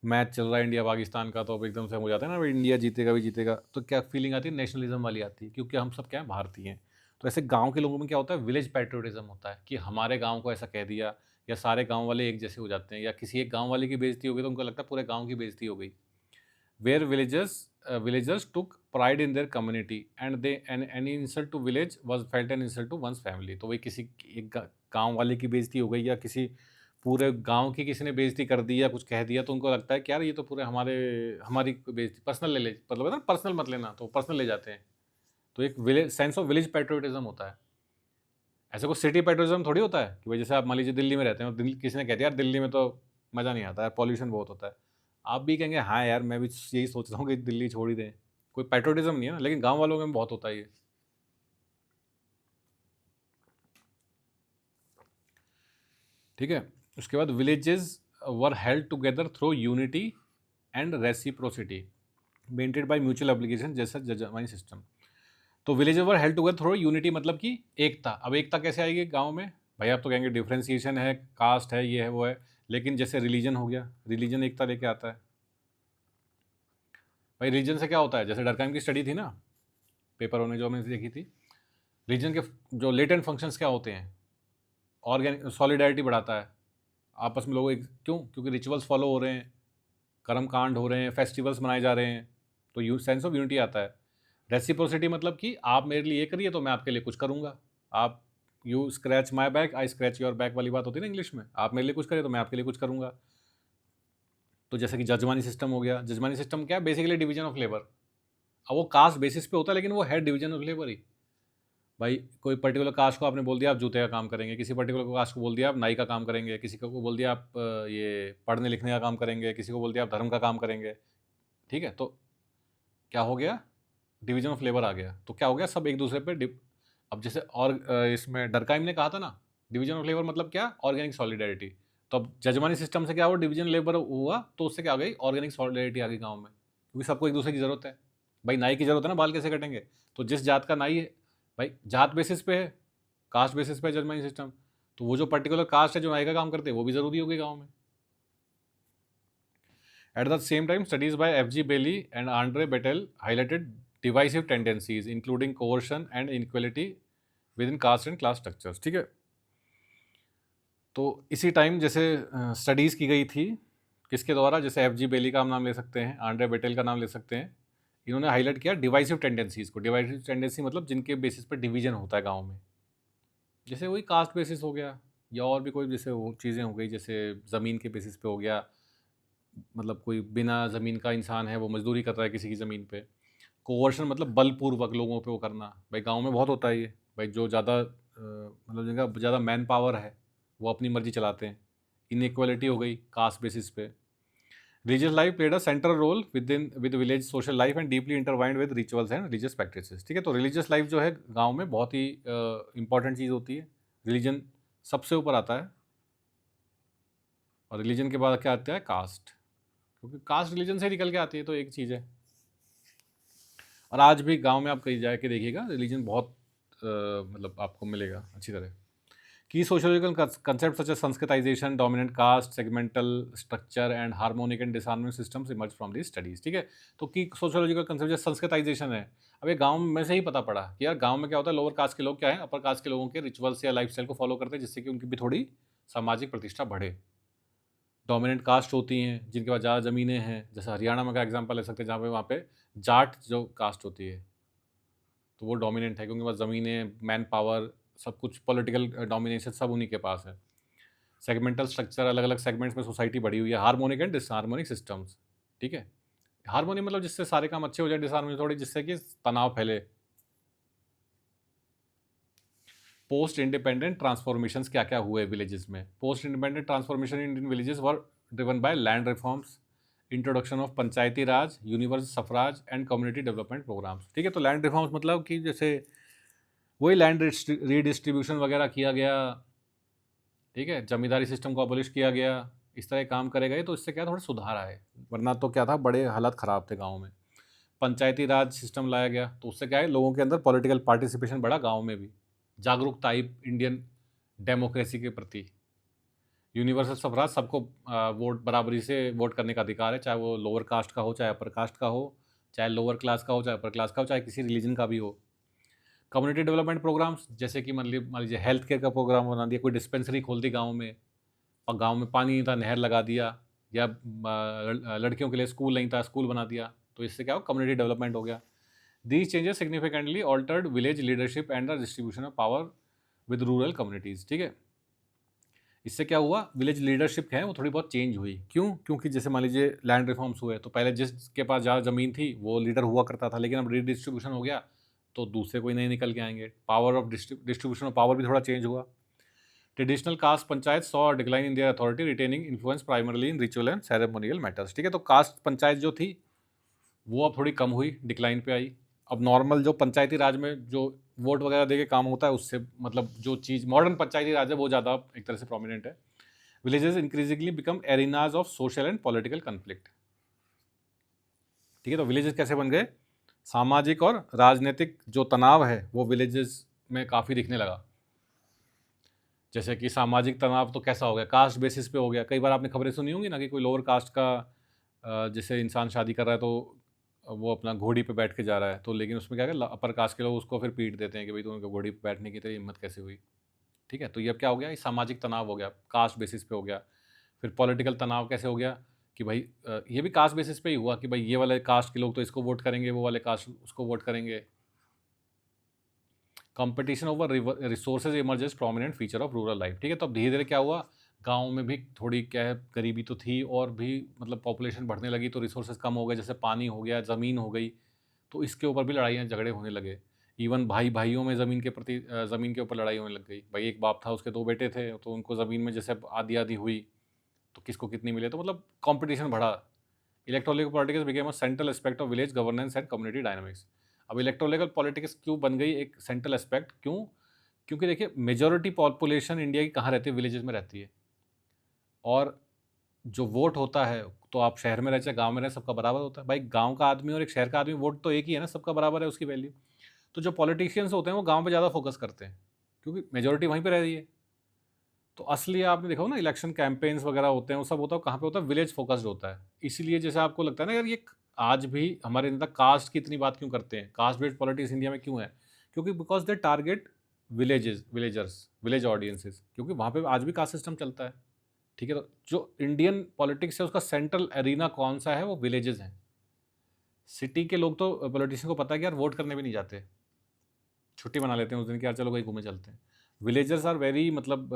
मैच चल रहा है इंडिया पाकिस्तान का, तो अब एकदम से हो जाता है ना भाई इंडिया जीतेगा भी जीतेगा, तो क्या फीलिंग आती है, नेशनलिज्म वाली आती है, क्योंकि हम सब क्या है, भारतीय हैं। तो ऐसे गांव के लोगों में क्या होता है, विलेज पैट्रियोटिज्म होता है कि हमारे गांव को ऐसा कह दिया, या सारे गांव वाले एक जैसे हो जाते हैं, या किसी एक गांव वाले की बेइज्जती हो गई तो उनको लगता है पूरे गांव की बेइज्जती हो गई। where villagers took pride in their community and any insult to village was felt an insult to one's family। तो वही किसी एक गांव वाले की बेइज्जती हो गई, या किसी पूरे गांव की किसी ने बेइज्जती कर दी या कुछ कह दिया, तो उनको लगता है कि यार ये तो पूरे हमारी बेइज्जती पर्सनल ले मतलब है ना, पर्सनल मत लेना, तो पर्सनल ले जाते हैं। तो एक village sense of village patriotism होता है। ऐसे कोई सिटी पैट्रियोटिज्म थोड़ी होता है कि भाई जैसे आप मान लीजिए दिल्ली में रहते हैं और किसी ने कह दिया यार दिल्ली में तो मज़ा नहीं आता है, पॉल्यूशन बहुत होता है, आप भी कहेंगे हाँ यार मैं भी यही सोच रहा हूँ कि दिल्ली छोड़ ही दें। कोई पैट्रियोटिज्म नहीं है ना, लेकिन गांव वालों में बहुत होता है ये। ठीक है, उसके बाद villages were held together through unity and reciprocity maintained by mutual application जैसा जजमानी सिस्टम। तो villages were held together through unity मतलब कि एकता। अब एकता कैसे आएगी गांव में, भाई आप तो कहेंगे डिफ्रेंसिएशन है, कास्ट है, ये है वो है, लेकिन जैसे रिलीजन हो गया, रिलीजन एकता लेके आता है। भाई रिलीजन से क्या होता है, जैसे डरकाइम की स्टडी थी ना पेपरों में जो हमने देखी थी, रिलीजन के जो लेटेंट फंक्शंस क्या होते हैं, ऑर्गेनिक सॉलिडारिटी बढ़ाता है आपस में लोग क्योंकि रिचुअल्स फॉलो हो रहे हैं, कर्म कांड हो रहे हैं, फेस्टिवल्स मनाए जा रहे हैं, तो सेंस ऑफ यूनिटी आता है। रेसिप्रोसिटी मतलब कि आप मेरे लिए ये करिए तो मैं आपके लिए कुछ करूँगा, आप you scratch my back I scratch your back वाली बात होती है ना इंग्लिश में, आप मेरे लिए कुछ करिए तो मैं आपके लिए कुछ करूँगा। तो जैसे कि जजमानी सिस्टम हो गया, जजमानी सिस्टम क्या है, बेसिकली डिवीजन ऑफ लेबर। अब वो कास्ट बेसिस पे होता है, लेकिन वो है डिवीजन ऑफ लेबर ही। भाई कोई पर्टिकुलर कास्ट को आपने बोल दिया आप जूते का काम करेंगे, किसी पर्टिकुलर कास्ट को बोल दिया आप नाई का काम करेंगे, किसी को बोल दिया आप ये पढ़ने लिखने का काम करेंगे, किसी को बोल दिया आप धर्म का काम करेंगे। ठीक है, तो क्या हो गया, डिवीजन ऑफ लेबर आ गया, तो क्या हो गया, सब एक दूसरे पे अब जैसे और इसमें डरकाइम ने कहा था ना, डिवीजन ऑफ लेबर मतलब क्या, ऑर्गेनिक सॉलिडारिटी। तो अब जजमानी सिस्टम से क्या हुआ, डिवीजन लेबर हुआ, तो उससे क्या आ गई, ऑर्गेनिक सॉलिडारिटी आ गई गाँव में, क्योंकि सबको एक दूसरे की ज़रूरत है। भाई नाई की ज़रूरत है ना, बाल कैसे कटेंगे, तो जिस जात का नाई है, भाई जात बेसिस पे है, कास्ट बेसिस पे जजमेंट सिस्टम। तो वो जो पर्टिकुलर कास्ट है जो न्याय का काम करते हैं वो भी ज़रूरी हो गई गाँव में। At the same time, studies by F.G. Bailey and Andre Bettel highlighted divisive tendencies, including coercion and inequality within caste and class structures। ठीक है, तो इसी टाइम जैसे स्टडीज़ की गई थी किसके द्वारा, जैसे एफ जी बेली का हम नाम ले सकते हैं, आंड्रे बेटेल का नाम ले सकते हैं। इन्होंने हाईलाइट किया डिवाइसिव टेंडेंसीज को। डिवाइसिव टेंडेंसी मतलब जिनके बेसिस पर डिवीजन होता है गांव में, जैसे वही कास्ट बेसिस हो गया या और भी कोई जैसे वो चीज़ें हो गई, जैसे ज़मीन के बेसिस पे हो गया, मतलब कोई बिना ज़मीन का इंसान है वो मजदूरी कर रहा है किसी की ज़मीन पे। कोवर्शन मतलब बलपूर्वक लोगों पे वो करना, भाई गांव में बहुत होता है ये, भाई जो ज़्यादा मतलब जिनका ज़्यादा मैन पावर है वो अपनी मर्जी चलाते हैं। इनइक्वालिटी हो गई कास्ट बेसिस पे। Religious life played a central role with village social life and deeply intertwined with rituals and religious practices. ठीक है, तो रिलीजियस लाइफ जो है गांव में बहुत ही इंपॉर्टेंट चीज़ होती है। रिलीजन सबसे ऊपर आता है और रिलीजन के बाद क्या आता है, कास्ट, क्योंकि कास्ट रिलीजन से निकल के आती है, तो एक चीज़ है। और आज भी गांव में आप कहीं जाके देखिएगा रिलीजन बहुत मतलब आपको मिलेगा अच्छी तरह। की sociological concepts such as Sanskritisation, dominant caste, segmental structure and harmonic and disharmonic systems emerge from these studies। ठीक है, तो की सोशियोलॉजिकल कंसेप्ट जैसे संस्कृताइजेशन है, अब ये गांव में से ही पता पड़ा कि यार गांव में क्या होता है, लोअर कास्ट के लोग क्या है अपर कास्ट के लोगों के रिचुअल्स या लाइफस्टाइल को फॉलो करते हैं, जिससे कि उनकी भी थोड़ी सामाजिक प्रतिष्ठा बढ़े। डोमिनेंट कास्ट होती हैं जिनके पास ज़्यादा ज़मीनें हैं, जैसे हरियाणा में का एग्जाम्पल ले सकते हैं, जहाँ पे वहाँ पे जाट जो कास्ट होती है तो वो डोमिनेंट है, क्योंकि पास ज़मीनें, मैन पावर, सब कुछ, पॉलिटिकल डोमिनेशन सब उन्हीं के पास है। सेगमेंटल स्ट्रक्चर, अलग अलग सेगमेंट्स में सोसाइटी बड़ी हुई है। Harmonic and disharmonic systems. ठीक है, हार्मोनी मतलब जिससे सारे काम अच्छे हो जाए, डिसहार्मोनी थोड़ी जिससे कि तनाव फैले। पोस्ट इंडिपेंडेंट ट्रांसफॉर्मेशन क्या क्या हुए विलेजेस में। Post independent transformation in villages were driven by land reforms, introduction of panchayati raj, universal suffrage and community development programmes. ठीक है, तो लैंड रिफॉर्म्स मतलब कि जैसे वही लैंड रीडिस्ट्रीब्यूशन वगैरह किया गया। ठीक है, जमींदारी सिस्टम को अबोलिश किया गया, इस तरह काम करे गए, तो इससे क्या थोड़ा सुधार आए, वरना तो क्या था, बड़े हालात ख़राब थे गाँव में। पंचायती राज सिस्टम लाया गया, तो उससे क्या है, लोगों के अंदर पॉलिटिकल पार्टिसिपेशन बढ़ा, गाँव में भी जागरूकता आई इंडियन डेमोक्रेसी के प्रति। यूनिवर्सल सफराज, सबको वोट बराबरी से वोट करने का अधिकार है, चाहे वो लोअर कास्ट का हो, चाहे अपर कास्ट का हो, चाहे लोअर क्लास का हो, चाहे अपर क्लास का हो, चाहे किसी रिलीजन का भी हो। कम्युनिटी डेवलपमेंट प्रोग्राम्स, जैसे कि मान लीजिए हेल्थ केयर का प्रोग्राम बना दिया, कोई डिस्पेंसरी खोल दी गाँव में, और गाँव में पानी नहीं था, नहर लगा दिया, या लड़कियों के लिए स्कूल नहीं था, स्कूल बना दिया, तो इससे क्या हो, कम्युनिटी डेवलपमेंट हो गया। These changes significantly altered village leadership and the distribution of power with rural communities. ठीक है, इससे क्या हुआ, विलेज लीडरशिप है वो थोड़ी बहुत चेंज हुई। क्यों? क्योंकि जैसे मान लीजिए लैंड रिफॉर्म्स हुए, तो पहले जिसके पास ज़्यादा ज़मीन थी वो लीडर हुआ करता था, लेकिन अब रीडिस्ट्रीब्यूशन हो गया तो दूसरे कोई नहीं निकल के आएंगे। Power of distribution of power भी थोड़ा चेंज हुआ। Traditional caste panchayat saw decline in their authority, retaining influence primarily in ritual and ceremonial matters. ठीक है, तो कास्ट पंचायत जो थी वो अब थोड़ी कम हुई, डिक्लाइन पे आई। अब नॉर्मल जो पंचायती राज में जो वोट वगैरह दे के काम होता है, उससे मतलब जो चीज़ मॉडर्न पंचायती राज है वो ज़्यादा एक तरह से प्रोमिनेंट है। Villages increasingly become arenas of social and political conflict. ठीक है, तो विलेजेस कैसे बन गए, सामाजिक और राजनीतिक जो तनाव है वो विलेजेस में काफ़ी दिखने लगा। जैसे कि सामाजिक तनाव तो कैसा हो गया, कास्ट बेसिस पे हो गया। कई बार आपने खबरें सुनी होंगी ना कि कोई लोअर कास्ट का जैसे इंसान शादी कर रहा है, तो वो अपना घोड़ी पे बैठ के जा रहा है, तो लेकिन उसमें क्या है, अपर कास्ट के लोग उसको फिर पीट देते हैं कि भाई तुम्हें घोड़ी पे बैठने की तेरी हिम्मत कैसे हुई। ठीक है, तो ये अब क्या हो गया, ये सामाजिक तनाव हो गया, कास्ट बेसिस पे हो गया। फिर पॉलिटिकल तनाव कैसे हो गया कि भाई ये भी कास्ट बेसिस पे ही हुआ कि भाई ये वाले कास्ट के लोग तो इसको वोट करेंगे, वो वाले कास्ट उसको वोट करेंगे। Competition over resources emerges prominent feature of rural life. ठीक है, तो अब धीरे धीरे क्या हुआ, गाँव में भी थोड़ी क्या है, गरीबी तो थी और भी मतलब पॉपुलेशन बढ़ने लगी, तो रिसोर्सेज कम हो गए, जैसे पानी हो गया, ज़मीन हो गई, तो इसके ऊपर भी लड़ाइयाँ झगड़े होने लगे। इवन भाई भाइयों में ज़मीन के प्रति ज़मीन के ऊपर लड़ाई होने लग गई। भाई एक बाप था, उसके दो बेटे थे, तो उनको ज़मीन में जैसे आधी आधी हुई, तो किसको कितनी मिले, तो मतलब कंपटीशन बढ़ा। Electoral politics became a central aspect of village governance and community dynamics. अब इलेक्ट्रोलिकल पॉलिटिक्स क्यों बन गई एक सेंट्रल एस्पेक्ट, क्यों? क्योंकि देखिए मेजॉरिटी पॉपुलेशन इंडिया की कहाँ रहती है, विलेजेस में रहती है, और जो वोट होता है, तो आप शहर में रहे चाहे गाँव में रहे, सबका बराबर होता है। भाई गाँव का आदमी और एक शहर का आदमी, वोट तो एक ही है ना, सबका बराबर है उसकी वैल्यू। तो जो पॉलिटिशियंस होते हैं वो गाँव पे ज़्यादा फोकस करते हैं, क्योंकि मेजोरिटी वहीं पे रह रही है। तो असली आपने देखा हो ना, इलेक्शन कैंपेन्स वगैरह होते हैं, वो सब होता है कहाँ पे होता है, विलेज फोकस्ड होता है। इसीलिए जैसे आपको लगता है ना यार, ये आज भी हमारे नेता कास्ट की इतनी बात क्यों करते हैं, कास्ट बेस्ड पॉलिटिक्स इंडिया में क्यों है? क्योंकि because they target villagers, village audiences, क्योंकि वहाँ पे आज भी कास्ट सिस्टम चलता है। ठीक है, तो जो इंडियन पॉलिटिक्स है उसका सेंट्रल एरिना कौन सा है, वो विलेजेस हैं। सिटी के लोग तो पॉलिटिशियन को पता है कि यार वोट करने भी नहीं जाते, छुट्टी मना लेते हैं उस दिन कि यार चलो कहीं घूमे चलते हैं। विलेजर्स आर वेरी मतलब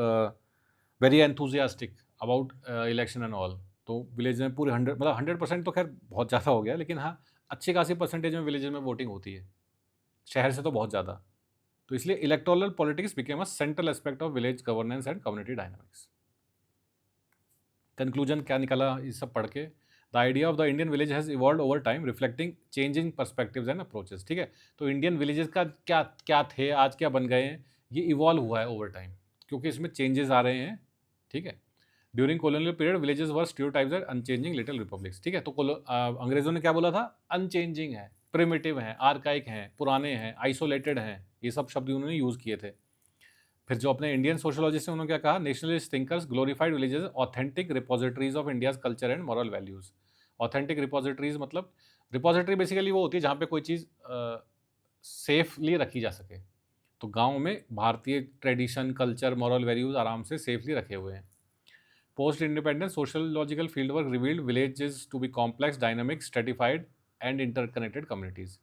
very enthusiastic about election and all. तो विलेज में पूरे 100% तो खैर बहुत ज़्यादा हो गया, लेकिन हाँ, अच्छी खासी परसेंटेज में विलेज में वोटिंग होती है, शहर से तो बहुत ज़्यादा। तो इसलिए electoral politics became a central aspect of village governance and community dynamics. Conclusion क्या निकला इस सब पढ़ के? The idea of the Indian village has evolve over time, reflecting changing perspectives and approaches. ठीक है, तो इंडियन विलेजेस का क्या क्या थे, आज क्या बन गए हैं, ये इवॉल्व हुआ है ओवर टाइम, क्योंकि इसमें चेंजेस आ रहे हैं। ठीक है, during colonial period villages were stereotypes and unchanging little republics. ठीक है, तो अंग्रेजों ने क्या बोला था? अनचेंजिंग है, प्रिमिटिव हैं, आर्काइक हैं, पुराने हैं, आइसोलेटेड हैं, ये सब शब्द उन्होंने यूज़ किए थे। फिर जो अपने इंडियन सोशोलॉजिस्ट हैं उन्होंने क्या कहा? Nationalist thinkers glorified villages authentic repositories of India's culture and moral values. Authentic repositories मतलब, रिपोजिटरी बेसिकली वो होती है जहाँ पे कोई चीज़ सेफली रखी जा सके। तो गांव में भारतीय ट्रेडिशन, कल्चर, मॉरल वैल्यूज आराम से सेफली रखे हुए हैं। Post independence sociological field work revealed villages to be complex, dynamic, stratified and interconnected communities.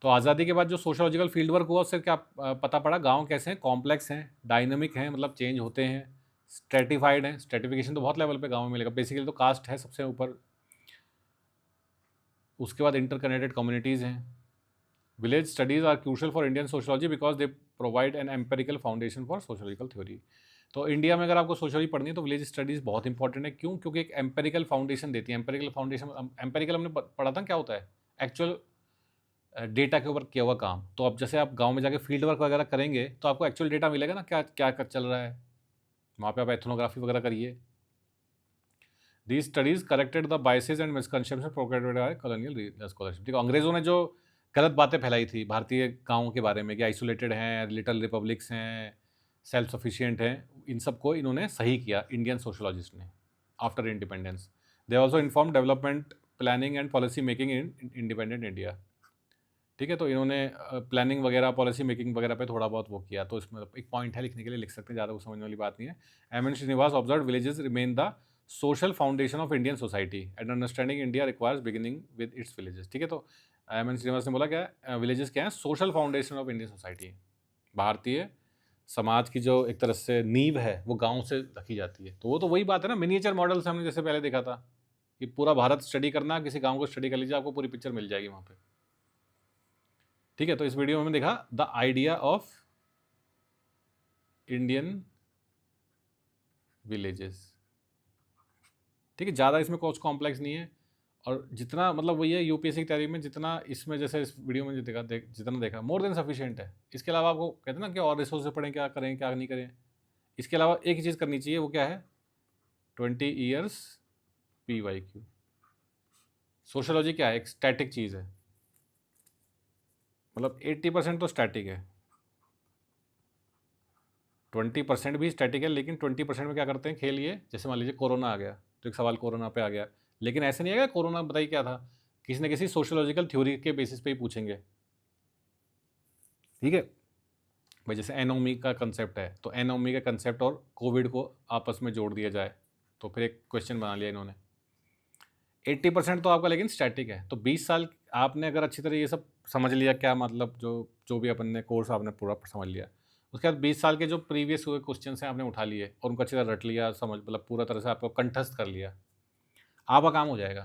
तो आज़ादी के बाद जो सोशोलॉजिकल फील्ड वर्क हुआ उससे क्या पता पड़ा? गांव कैसे हैं? कॉम्प्लेक्स हैं, डायनामिक हैं, मतलब चेंज होते हैं, स्ट्रेटिफाइड हैं। स्ट्रेटिफिकेशन तो बहुत लेवल पे गांव में मिलेगा, बेसिकली तो कास्ट है सबसे ऊपर। उसके बाद इंटरकनेक्टेड कम्युनिटीज़ हैं। Village studies are crucial for Indian sociology because they provide an empirical foundation for sociological theory. तो इंडिया में अगर आपको सोशोलॉजी पढ़नी है तो विलेज स्टडीज़ बहुत इंपॉर्टेंट है। क्यों? क्योंकि एक एम्पेरिकल फाउंडेशन देती है। एम्पेरिकल फाउंडेशन, एम्पेरिकल हमने पढ़ा था क्या होता है? एक्चुअल डेटा के ऊपर किया हुआ काम। तो अब जैसे आप गांव में जाके फील्ड वर्क वगैरह करेंगे तो आपको एक्चुअल डेटा मिलेगा ना, क्या क्या चल रहा है वहाँ पे। आप एथनोग्राफी वगैरह करिए। These studies corrected the biases and misconception propagated by colonial scholarship. ठीक है, अंग्रेजों ने जो गलत बातें फैलाई थी भारतीय गाँव के बारे में कि आइसोलेटेड हैं, लिटल रिपब्लिक्स हैं, सेल्फ सफिशिएंट हैं, इन सबको इन्होंने सही किया इंडियन सोशोलॉजिस्ट ने after independence. They also inform development planning and policy making in independent India. ठीक है, तो इन्होंने प्लानिंग वगैरह, पॉलिसी मेकिंग वगैरह पे थोड़ा बहुत वो किया। तो इसमें एक पॉइंट है, लिखने के लिए लिख सकते हैं, ज़्यादा वो समझने वाली बात नहीं है। M N Srinivas observe villages remain the social foundation of Indian society and understanding India requires beginning with its villages. ठीक है, तो एम एन श्रीनिवास ने बोला क्या, विलेजेस क्या है? Social foundation of Indian society. Bharatiya Samaj की जो एक तरह से नींव है वो गाँव से रखी जाती है। तो वो तो वही बात है ना, मिनिएचर मॉडल से हमने जैसे पहले देखा था कि पूरा भारत स्टडी करना, किसी गाँव को स्टडी कर लीजिए, आपको पूरी पिक्चर मिल जाएगी वहाँ पे। ठीक है, तो इस वीडियो में हमने देखा the idea of Indian villages. ठीक है, ज़्यादा इसमें कुछ कॉम्प्लेक्स नहीं है, और जितना मतलब वही है यूपीएससी की तैयारी में जितना इसमें जैसे इस वीडियो में जितना देखा मोर देन सफिशिएंट है। इसके अलावा आपको कहते हैं ना कि और रिसोर्स पढ़ें, क्या करें क्या नहीं करें। इसके अलावा एक ही चीज़ करनी चाहिए, वो क्या है? 20 ईयर्स PYQ। सोशोलॉजी क्या है? एक स्टैटिक चीज़ है, मतलब 80% तो स्टैटिक है, 20% भी स्टैटिक है, लेकिन 20% में क्या करते हैं, खेल ये। जैसे मान लीजिए कोरोना आ गया, तो एक सवाल कोरोना पे आ गया, लेकिन ऐसे नहीं आएगा कोरोना बताइए क्या था, किसी न किसी सोशोलॉजिकल थ्योरी के बेसिस पे ही पूछेंगे। ठीक है भाई, जैसे एनोमी का कंसेप्ट है, तो एनोमी का कंसेप्ट और कोविड को आपस में जोड़ दिया जाए, तो फिर एक क्वेश्चन बना लिया इन्होंने। 80% तो आपका लेकिन स्टैटिक है। तो 20 साल आपने अगर अच्छी तरह ये सब समझ लिया, क्या मतलब जो जो भी अपन ने कोर्स आपने पूरा समझ लिया, उसके बाद 20 साल के जो प्रीवियस हुए क्वेश्चन हैं आपने उठा लिए और उनको अच्छी तरह रट लिया, समझ मतलब पूरा तरह से आपको कंठस्थ कर लिया, आपका काम हो जाएगा।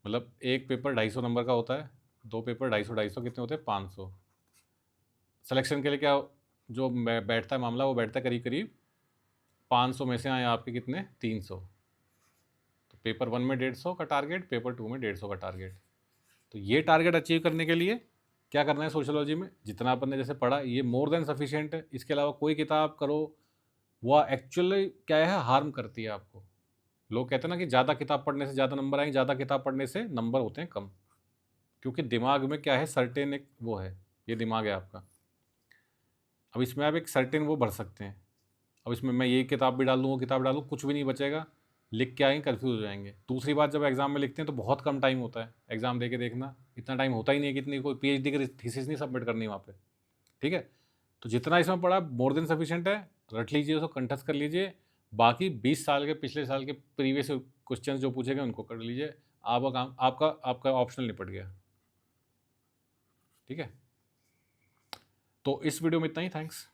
मतलब एक पेपर 250 नंबर का होता है, 2 पेपर 250 कितने होते हैं? 500। सिलेक्शन के लिए क्या जो बैठता है मामला, वो बैठता है करीब करीब 500 में से आए आपके कितने? 300। तो पेपर 1 में 150 का टारगेट, पेपर 2 में 150 का टारगेट। तो ये टारगेट अचीव करने के लिए क्या करना है? सोशोलॉजी में जितना अपन ने जैसे पढ़ा ये मोर देन सफिशिएंट है। इसके अलावा कोई किताब करो वो एक्चुअली क्या है, हार्म करती है आपको। लोग कहते हैं ना कि ज़्यादा किताब पढ़ने से ज़्यादा नंबर आएंगे, ज़्यादा किताब पढ़ने से नंबर होते हैं कम, क्योंकि दिमाग में क्या है, सर्टेन एक वो है, ये दिमाग है आपका। अब इसमें आप एक सर्टेन वो भर सकते हैं। अब इसमें मैं ये किताब भी डाल दूँ, वो किताब डालूँ, कुछ भी नहीं बचेगा, लिख के आएँगे, कन्फ्यूज़ हो जाएँगे। दूसरी बात, जब एग्ज़ाम में लिखते हैं तो बहुत कम टाइम होता है, एग्ज़ाम दे के देखना, इतना टाइम होता ही नहीं है कि इतनी कोई पीएचडी की थीसिस नहीं सबमिट करनी वहाँ पे, ठीक है? तो जितना इसमें पढ़ा मोर देन सफिशिएंट है, रट लीजिए, उसको कंठस्थ कर लीजिए, बाकी 20 साल के, पिछले साल के प्रीवियस क्वेश्चंस जो पूछे गए उनको कर लीजिए, आपका काम, आपका ऑप्शनल निपट गया, ठीक है? तो इस वीडियो में इतना ही, थैंक्स।